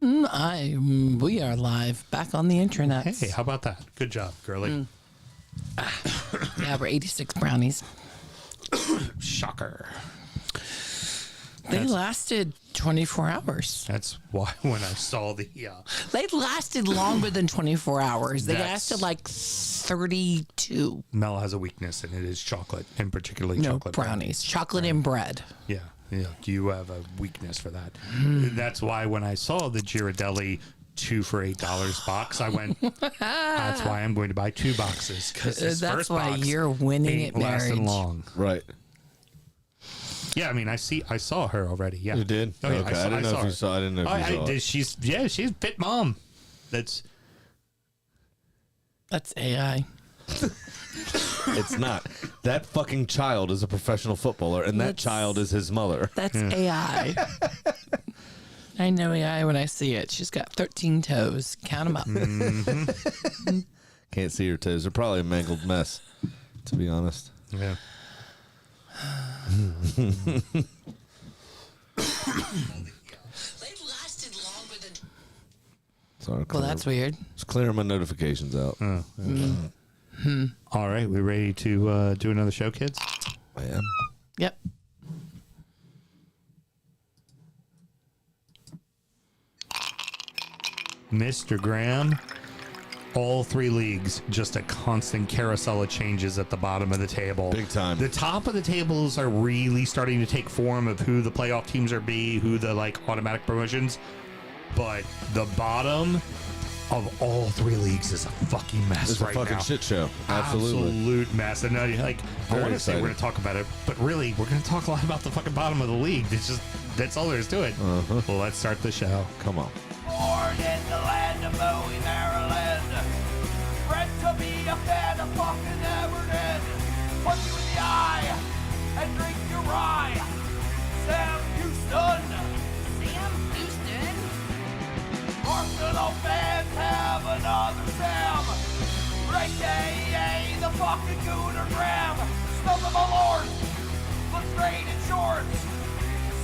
We are live back on the internet. Hey, how about that? Good job, girly. Yeah, we're 86 brownies. Shocker. They lasted 24 hours. That's why when I saw the They lasted longer than 24 hours. They That's- lasted like 32. Mel has a weakness, and it is chocolate, and particularly No, chocolate brownies. Chocolate and bread. Yeah, you have a weakness for that. That's why when I saw the Ghirardelli 2 for $8 box, I went, that's why I'm going to buy 2 boxes, because this That's first why box you're winning ain't at lasting marriage. long. Right. Yeah, I mean, I saw her already. Yeah, You did? Oh, yeah, Okay, I didn't know if her. you saw- I didn't know if you saw it. She's a fit mom. That's AI. It's not. That fucking child is a professional footballer, and that That's- child is his mother. That's AI. I know AI when I see it. She's got 13 toes. Count them up. Can't see her toes. They're probably a mangled mess, to be honest. yeah. They lasted longer than. Sorry, Well, clear- that's weird. Just clearing my notifications out. All right, we ready to do another show, kids? I am. Yep. Mr. Graham, all 3 leagues, just a constant carousel of changes at the bottom of the table. Big time. The top of the tables are really starting to take form of who the playoff teams are who the automatic promotions. But the bottom of all 3 leagues is a fucking mess It's a right fucking now. shit show. Absolutely. Absolute mess. And I want Very to say we're excited. going to talk about it, but really, we're going to talk a lot about the fucking bottom of the league. That's all there is to it. Well, let's start the show. Come on. Born in the land of Bowie, Maryland. Bred to be a fan of fucking Everton. Punch you in the eye and drink your rye. Sam Houston. Sam Houston. Arsenal fans have another Sam. AKA the fucking Gooner Graham. Stump of a lord. Look straight in shorts.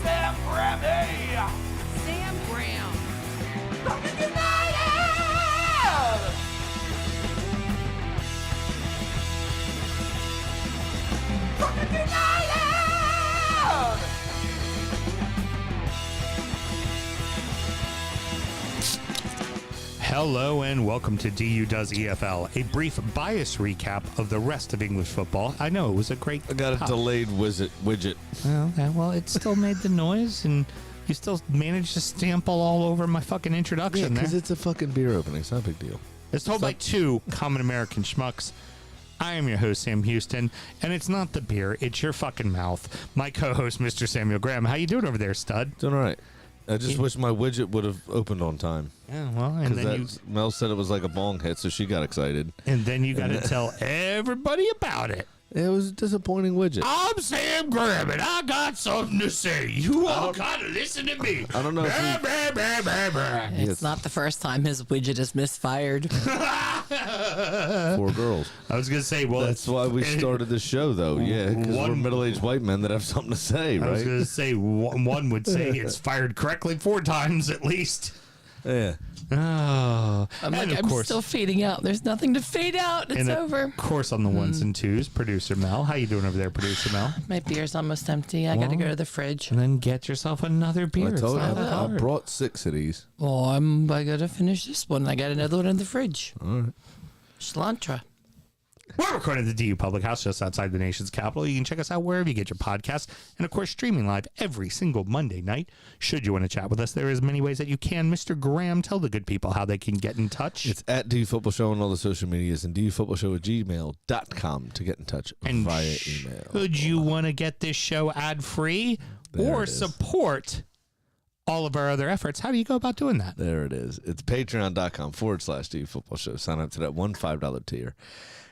Sam Graham, hey. Sam Graham. Fucking United! Fucking United! Hello and welcome to DU Does EFL, a brief bias recap of the rest of English football. I know it was a great. I got a top. delayed widget. Okay, well, it still made the noise, and you still managed to sample all over my fucking Yeah, introduction because there. it's a fucking beer opening. It's not a big deal. It's told by 2 common American schmucks. I am your host, Sam Houston, and it's not the beer, it's your fucking mouth. My co-host, Mr. Samuel Graham. How you doing over there, stud? Doing all right. I just wish my widget would have opened on time. Yeah, well, and Because Mel said it was like a bong hit, so she got excited. then you got to tell everybody about it. It was a disappointing widget. I'm Sam Graham, and I got something to say. You all gotta listen to me. I don't know if we- Bah, bah, bah, bah. It's Yes. not the first time his widget is misfired. 4 girls. I was gonna say, well, That's why we started the show, though. Yeah, because we're One- middle-aged white men that have something to say, I was right? gonna say one would say it's fired correctly 4 times at least. Yeah. Oh, I'm and like, of I'm course, still fading out. There's nothing to fade out. It's and over. Of course, on the ones and twos, producer Mel. How you doing over there, producer Mel? My beer's almost empty. I got to Well, go to the fridge. And then get yourself another beer. I It's told you, not that I hard. brought 6 of these. Well, I got to finish this one. I got another one in the fridge. All right. Cilantro. We're recording at the DU Public House just outside the nation's capital. You can check us out wherever you get your podcasts. And of course, streaming live every single Monday night. Should you want to chat with us, there is many ways that you can. Mr. Graham, tell the good people how they can get in touch. It's at DU Football Show on all the social medias and dufootballshow@gmail.com to get in touch and via email. should you want to get this show ad-free There or it is. support all of our other efforts, how do you go about doing that? There it is. It's patreon.com/DU Football Show. Sign up to that $5 tier.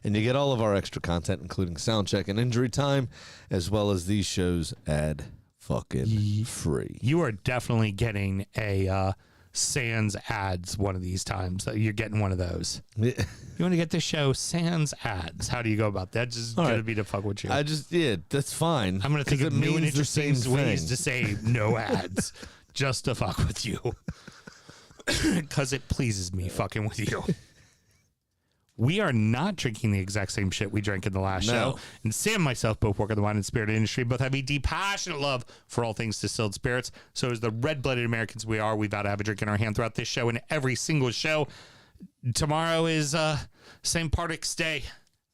And you get all of our extra content, including sound check and injury time, as well as these shows ad fucking free. You are definitely getting a Sans ads one of these times. You're getting one of those. You want to get this show Sans ads. How do you go about that? Just All going to right. be to fuck with you. That's fine. I'm going to think 'Cause of it new and means the interesting same ways thing. to say no ads just to fuck with you. because it pleases me fucking with you. We are not drinking the exact same shit we drank in the last show. And Sam and myself both work in the wine and spirit industry, both have a deep, passionate love for all things distilled spirits. So as the red-blooded Americans we are, we vow to have a drink in our hand throughout this show and every single show. Tomorrow is St. Patrick's Day,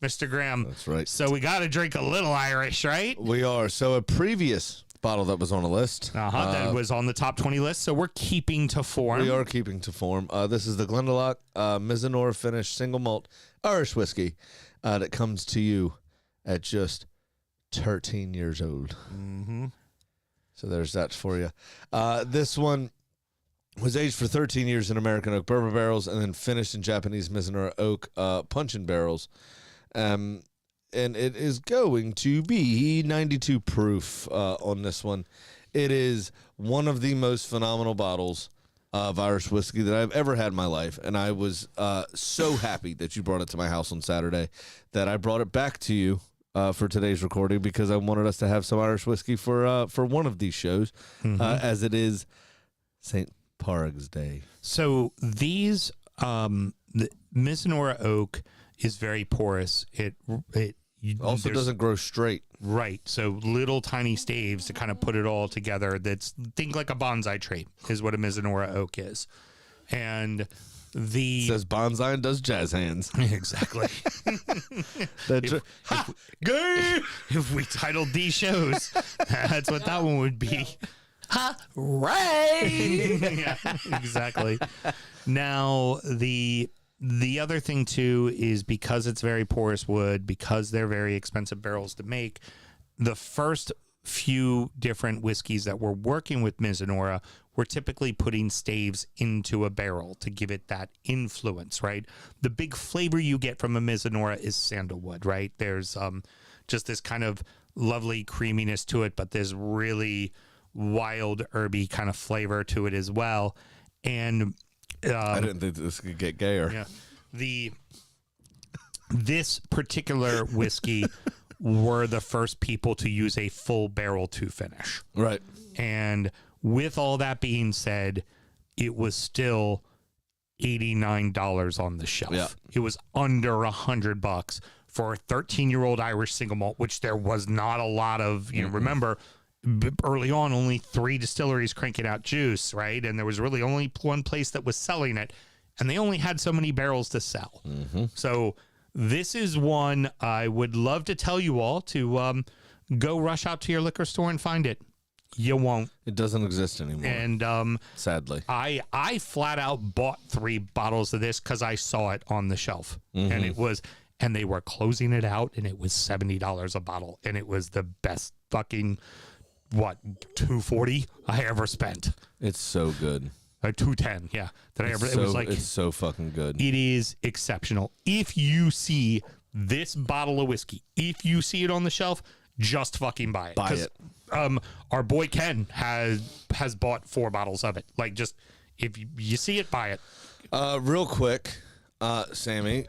Mr. Graham. That's right. So we got to drink a little Irish, right? We are. So a previous bottle that was on the list. That was on the top 20 list, so we're keeping to form. We are keeping to form. This is the Glendalough Mizzenora Finish Single Malt Irish Whiskey that comes to you at just 13 years old. Mm-hmm. So there's that for you. This one was aged for 13 years in American oak bourbon barrels and then finished in Japanese Mizzenora oak puncheon barrels. And it is going to be 92 proof on this one. It is one of the most phenomenal bottles of Irish whiskey that I've ever had in my life. And I was so happy that you brought it to my house on Saturday that I brought it back to you for today's recording because I wanted us to have some Irish whiskey for one of these shows, as it is St. Patrick's Day. So these, the Mizzenora oak is very porous. It also doesn't grow straight. Right. So little tiny staves to kind of put it all together. That's think like a bonsai tree is what a Mizzenora oak is. And the says bonsai and does jazz hands. Exactly. If we titled these shows, that's what that one would be. Hooray! Yeah, exactly. Now the other thing too is because it's very porous wood, because they're very expensive barrels to make, the first few different whiskeys that we're working with Mizzenora, we're typically putting staves into a barrel to give it that influence, right? The big flavor you get from a Mizzenora is sandalwood, right? There's just this kind of lovely creaminess to it, but there's really wild herby kind of flavor to it as well. And I didn't think this could get gayer. Yeah. This particular whiskey were the first people to use a full barrel to finish. Right. And with all that being said, it was still $89 on the shelf. Yeah. It was under $100 for a 13-year-old Irish single malt, which there was not a lot of, remember, early on, only 3 distilleries cranking out juice, right? And there was really only one place that was selling it, and they only had so many barrels to sell. So this is one I would love to tell you all to go rush out to your liquor store and find it. You won't. It doesn't exist anymore. And sadly, I flat out bought 3 bottles of this because I saw it on the shelf, and they were closing it out, and it was $70 a bottle, and it was the best fucking $240 I ever spent. It's so good. Or $210, yeah. It was like it's so fucking good. It is exceptional. If you see this bottle of whiskey, if you see it on the shelf, just fucking buy it. Buy it. Our boy Ken has bought 4 bottles of it. Like, just if you see it, buy it. Real quick, Sammy.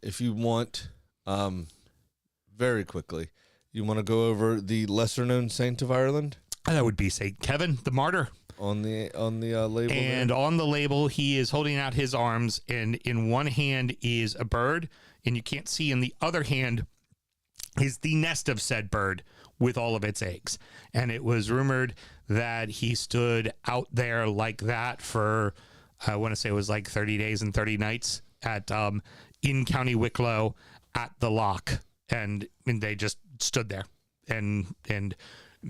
If you want, very quickly, you want to go over the lesser known saint of Ireland? That would be Saint Kevin the Martyr. On the label, and on the label, he is holding out his arms, and in one hand is a bird, and you can't see in the other hand is the nest of said bird with all of its eggs. And it was rumored that he stood out there like that for, I want to say it was like 30 days and 30 nights at in County Wicklow at the loch, and they just stood there and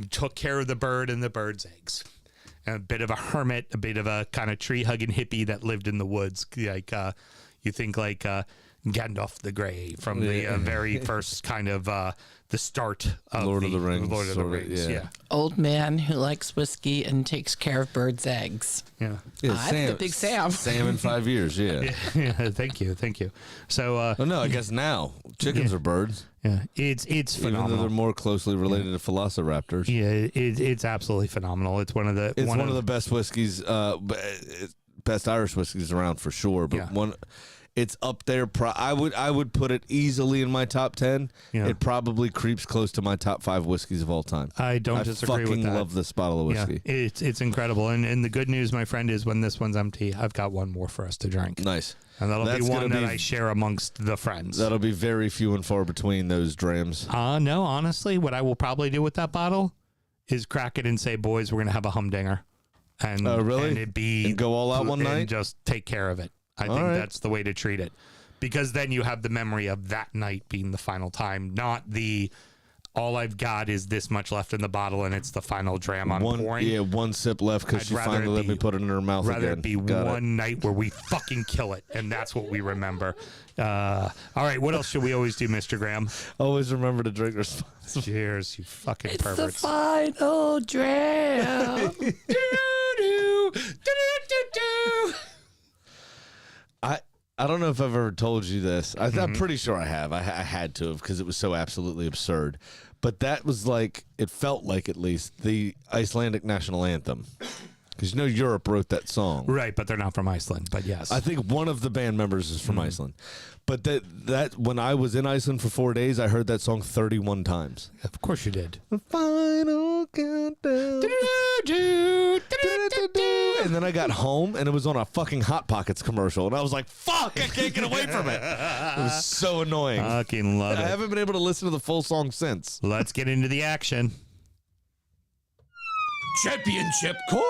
took care of the bird and the bird's eggs. A bit of a hermit, a bit of a kind of tree-hugging hippie that lived in the woods. Like, you think like Gandalf the Grey from the very first kind of the start of Lord of the Rings. Yeah. Old man who likes whiskey and takes care of birds' eggs. Yeah. I'm the big Sam. Sam in 5 years, yeah. Thank you. So, no, I guess now chickens are birds. Yeah, it's phenomenal. Even though they're more closely related to velociraptors. Yeah, it's absolutely phenomenal. It's one of the best whiskeys, best Irish whiskeys around for sure. But It's up there. I would put it easily in my top 10. Yeah. It probably creeps close to my top 5 whiskeys of all time. I don't disagree with that. I love this bottle of whiskey. Yeah, it's incredible. And the good news, my friend, is when this one's empty, I've got one more for us to drink. Nice. And that'll That's be one gonna that be- I share amongst the friends. That'll be very few and far between those drams. No, honestly, what I will probably do with that bottle is crack it and say, boys, we're going to have a humdinger. And, Oh, really? And it be And go all out one and night? just take care of it. I All think right. that's the way to treat it. Because then you have the memory of that night being the final time, not the all I've got is this much left in the bottle and it's the final dram I'm pouring. One sip left because I'd she rather finally let be- me put it in her mouth Rather again. it be Got it. one night where we fucking kill it, and that's what we remember. All right, what else should we always do, Mr. Graham? Always remember to drink responsibly. Cheers, you fucking It's the perverts. final dram. I don't know if I've ever told you this. Mm-hmm. I'm pretty sure I have. I had to have because it was so absolutely absurd. But that was like, it felt like at least the Icelandic national anthem. Because Europe wrote that song. Right, but they're not from Iceland. But yes, I think one of the band members is from Mm-hmm. Iceland. But that when I was in Iceland for 4 days, I heard that song 31 times. of course you did. The final countdown. And then I got home and it was on a fucking Hot Pockets commercial. And I was like, fuck, I can't get away from it. It was so annoying. Fucking love I it. haven't been able to listen to the full song since. Let's get into the action. Championship Corner!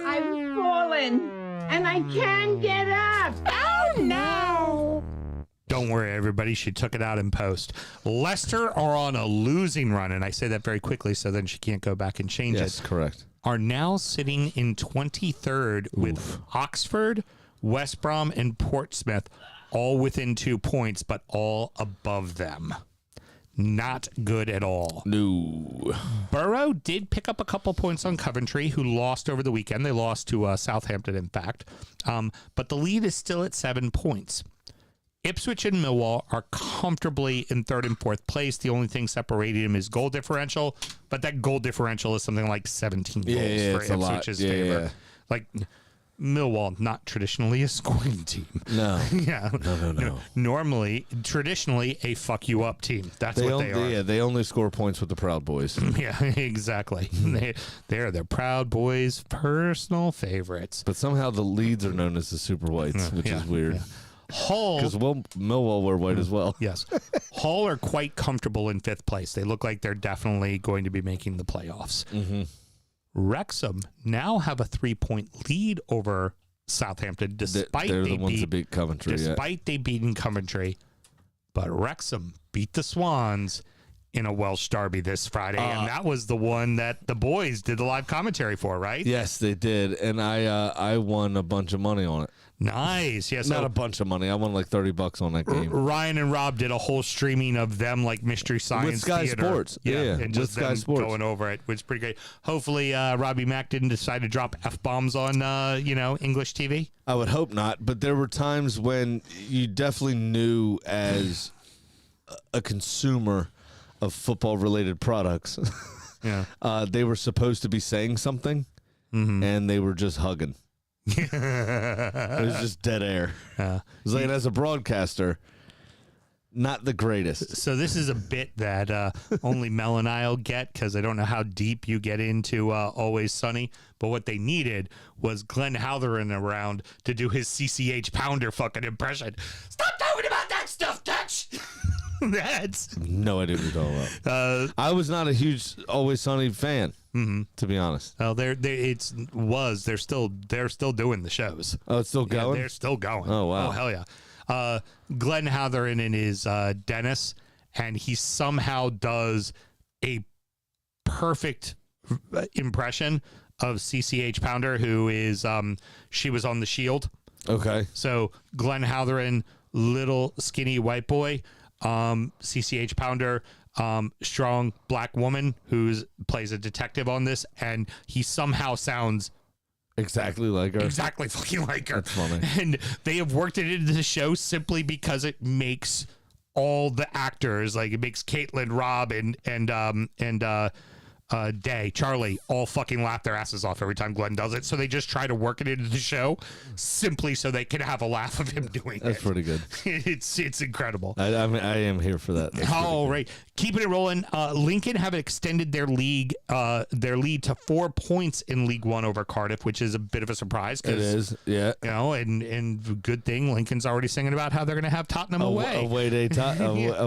I've fallen and I can't get up. Oh no! Don't worry, everybody. She took it out in post. Leicester are on a losing run, and I say that very quickly so then she can't go back and change Yes, it. correct. Are now sitting in 23rd with Oxford, West Brom, and Portsmouth all within 2 points, but all above them. Not good at all. No. Borough did pick up a couple points on Coventry, who lost over the weekend. They lost to Southampton, in fact. But the lead is still at 7 points. Ipswich and Millwall are comfortably in 3rd and 4th place. The only thing separating them is goal differential, but that goal differential is something like 17 goals Yeah, for it's a lot. Ipswich's Yeah, favor. yeah. Like Millwall, not traditionally a scoring team. No. Yeah. No. Normally, traditionally, a fuck you up team. That's what they are. Yeah, they only score points with the Proud Boys. Yeah, exactly. They're the Proud Boys' personal favorites. But somehow the Leeds are known as the Super Whites, which Yeah, is weird. yeah. Hull, Because Millwall wear white as well. yes, Hull are quite comfortable in 5th place. They look like they're definitely going to be making the playoffs. Mm-hmm. Wrexham now have a 3-point lead over Southampton, despite They're they the ones that beat beat Coventry. Yeah. despite they beating Coventry. But Wrexham beat the Swans in a Welsh derby this Friday, and that was the one that the boys did the live commentary for, right? Yes, they did, and I won a bunch of money on it. Nice. Yeah, so Not a bunch of money. I won like $30 on that game. Ryan and Rob did a whole streaming of them, like Mystery Science Sky Theater. Sports. Yeah, and with just Sky them Sports. going over it, which is pretty great. Hopefully, Robbie Mack didn't decide to drop F-bombs on, English TV. I would hope not, but there were times when you definitely knew as a consumer of football-related products, Yeah. they were supposed to be saying something, and they were just hugging. It was just dead air. It was like, as a broadcaster, not the greatest. So this is a bit that only Mel and I'll get, because I don't know how deep you get into Always Sunny. But what they needed was Glenn Halloran around to do his CCH Pounder fucking impression. Stop talking about that stuff, Dutch. That's No idea what you're talking about. I was not a huge Always Sunny fan, to be honest. well, they're still doing the shows. Oh, it's still Yeah, going? they're still going. Oh, wow. Oh, hell yeah. Glenn Halloran is Dennis, and he somehow does a perfect impression of CCH Pounder, who is she was on The Shield. Okay. So Glenn Halloran, little skinny white boy, CCH Pounder, strong black woman who plays a detective on this, and he somehow sounds Exactly like her. exactly fucking like her. That's funny. And they have worked it into the show simply because it makes all the actors, like it makes Caitlin, Rob, and Day, Charlie, all fucking laugh their asses off every time Glenn does it. So they just try to work it into the show simply so they can have a laugh of him doing it. That's pretty good. It's incredible. I mean, I am here for that. All right, keeping it rolling. Lincoln have extended their lead to 4 points in League One over Cardiff, which is a bit of a surprise. It is, yeah. You know, and good thing Lincoln's already singing about how they're going to have Tottenham away. Away days at Tottenham. Yeah,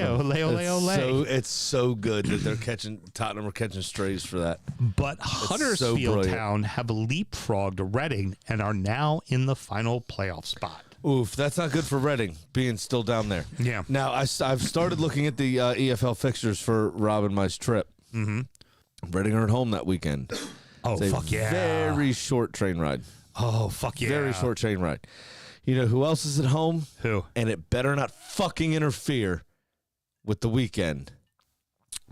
ole, ole. It's so good that Tottenham are catching strays for that. But Huddersfield Town have leapfrogged Reading and are now in the final playoff spot. Oof, that's not good for Reading being still down there. Yeah. Now I've started looking at the EFL fixtures for Rob and my's trip. Mm-hmm. Reading are at home that weekend. Oh, It's a fuck yeah. Very short train ride. Oh, fuck yeah. Very short train ride. You know who else is at home? Who? And it better not fucking interfere with the weekend.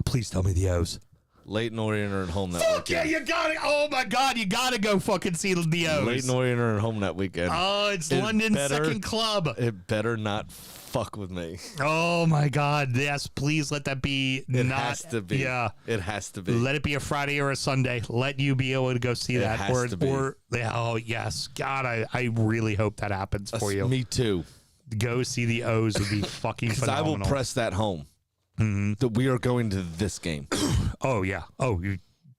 Please tell me the O's. Leighton Orient are at home that Fuck yeah, weekend. you got it. Oh, my God, you got to go fucking see the O's. Leighton Orient are at home that weekend. Oh, it's It London's better- second club. It better not fuck with me. Oh, my God. Yes, please let that be It not. has to be. Yeah. It has to be. Let it be a Friday or a Sunday. Let you be able to go see that. has to be. Oh, yes. God, I really hope that happens for you. Me too. Go see the O's would be fucking Because I phenomenal. will press that home. That we are going to this game. Oh, yeah. Oh,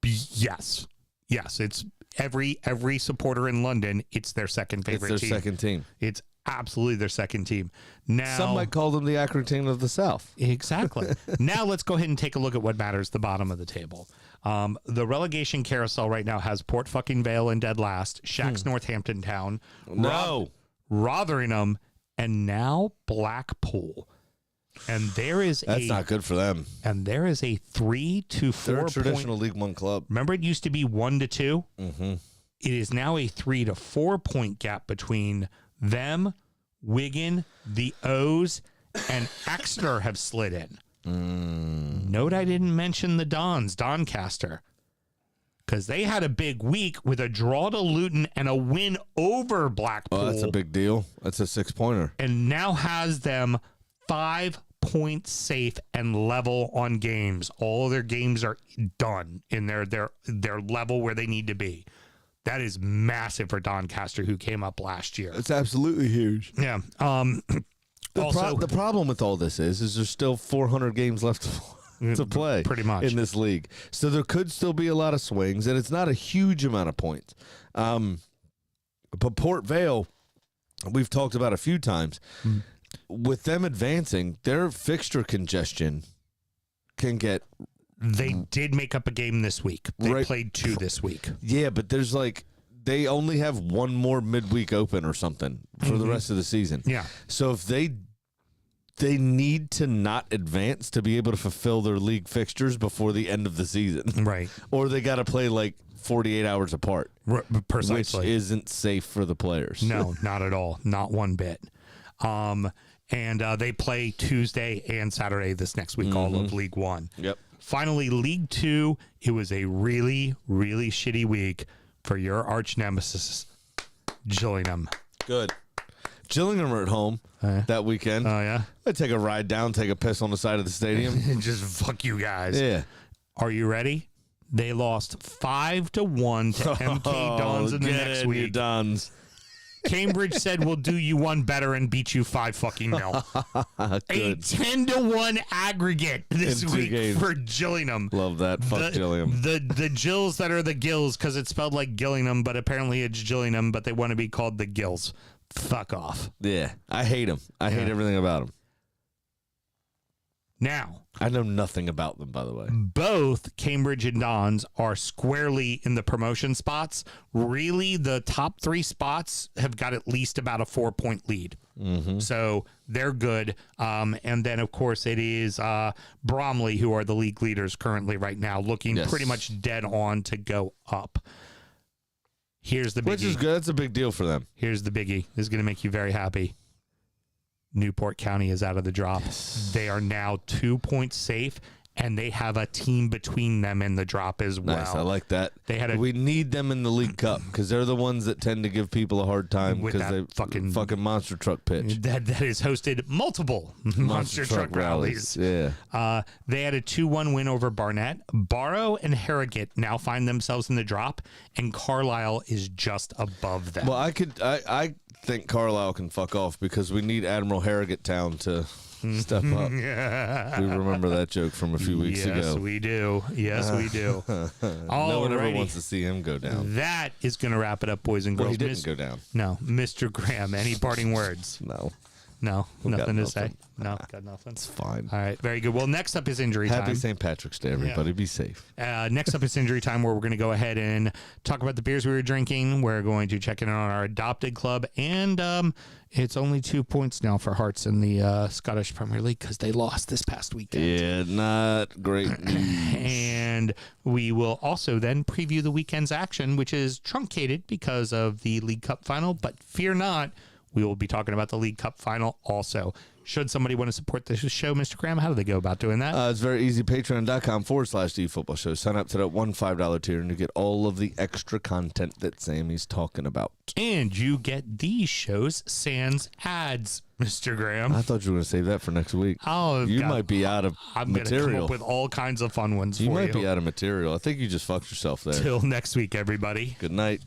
yes. Yes, it's every supporter in London, it's their second favorite It's their team. second team. It's absolutely their second team. Now, Some might call them the Accrington of the South. exactly. Now let's go ahead and take a look at what matters, the bottom of the table. The relegation carousel right now has Port fucking Vale in dead last, Shaxs Northampton Town, No. Rotherham, and now Blackpool. And there is That's not good for them. 3 to 4 They're a point. traditional League One club. Remember, it used to be 1 to 2. Mm-hmm. It is now a 3 to 4 point gap between them, Wigan, the O's, and Exeter have slid in. Note I didn't mention the Dons, Doncaster, because they had a big week with a draw to Luton and a win over Blackpool. Oh, that's a big deal. That's a 6-pointer. And now has them 5 points safe and level on games. All of their games are done in their level where they need to be. That is massive for Doncaster, who came up last year. It's absolutely huge. Yeah. The problem with all this is there's still 400 games left to play Pretty much. in this league. So there could still be a lot of swings, and it's not a huge amount of points. But Port Vale, we've talked about a few times. With them advancing, their fixture congestion can get... They did make up a game this week. They Right. played 2 this week. Yeah, but there's they only have one more midweek open or something for the rest of the season. Yeah. So if they need to not advance to be able to fulfill their league fixtures before the end of the season. Right. Or they got to play 48 hours apart, Precisely. which isn't safe for the players. No, not at all. Not one bit. And they play Tuesday and Saturday this next week, all of League One. Yep. Finally, League Two, it was a really, really shitty week for your arch nemesis, Gillingham. Good. Gillingham are at home that weekend. Oh, yeah? I take a ride down, take a piss on the side of the stadium. Just fuck you guys. Yeah. Are you ready? They lost 5-1 to MK Dons in the get next in, you week. Dons. Cambridge said we'll do you one better and beat you 5-0. A Good. 10-1 aggregate this In 2 week games. for Gillingham. Love that. Fuck Gillingham. The Gills that are the Gills, because it's spelled like Gillingham, but apparently it's Gillingham, but they want to be called the Gills. Fuck off. Yeah. I hate them. I hate everything about them. Now, I know nothing about them, by the way. both Cambridge and Dons are squarely in the promotion spots. Really, the top 3 spots have got at least about a 4-point lead. So they're good. And then, of course, it is Bromley, who are the league leaders currently right now, looking Yes. pretty much dead on to go up. Here's the biggie. Which is good. That's a big deal for them. Here's the biggie. This is going to make you very happy. Newport County is out of the drop. They are now 2 points safe and they have a team between them in the drop as well. Nice, I like that. They had we need them in the League Cup because they're the ones that tend to give people a hard time With because that they fucking monster truck pitch. that has hosted multiple monster truck rallies. Yeah. They had a 2-1 win over Barnett. Barrow and Harrogate now find themselves in the drop, and Carlisle is just above them. Well, I think Carlisle can fuck off because we need Admiral Harrogate Town to step up. We remember that joke from a few weeks ago. Yes, we do. Yes, we do. No one ever Alrighty. wants to see him go down. That is going to wrap it up, boys and girls. Well, he didn't go down. No, Mr. Graham. Any parting words? No, No, nothing to say. nothing. No, got nothing. it's fine. All right, very good. Well, next up is injury Happy time. St. Patrick's Day, everybody. Be safe. Next up is injury time, where we're going to go ahead and talk about the beers we were drinking. We're going to check in on our adopted club, and it's only 2 points now for Hearts in the Scottish Premier League because they lost this past weekend. Yeah, not great news. And we will also then preview the weekend's action, which is truncated because of the League Cup final. But fear not, we will be talking about the League Cup final also. Should somebody want to support this show, Mr. Graham, how do they go about doing that? It's very easy. Patreon.com/DFootball Show. Sign up to that $5 tier and you get all of the extra content that Sammy's talking about. And you get these shows sans ads, Mr. Graham. I thought you were going to save that for next week. Oh, you might be out of I'm going to come material. up with all kinds of fun ones You for might you. be out of material. I think you just fucked yourself there. Till next week, everybody. Good night.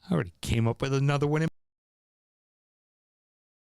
I already came up with another one in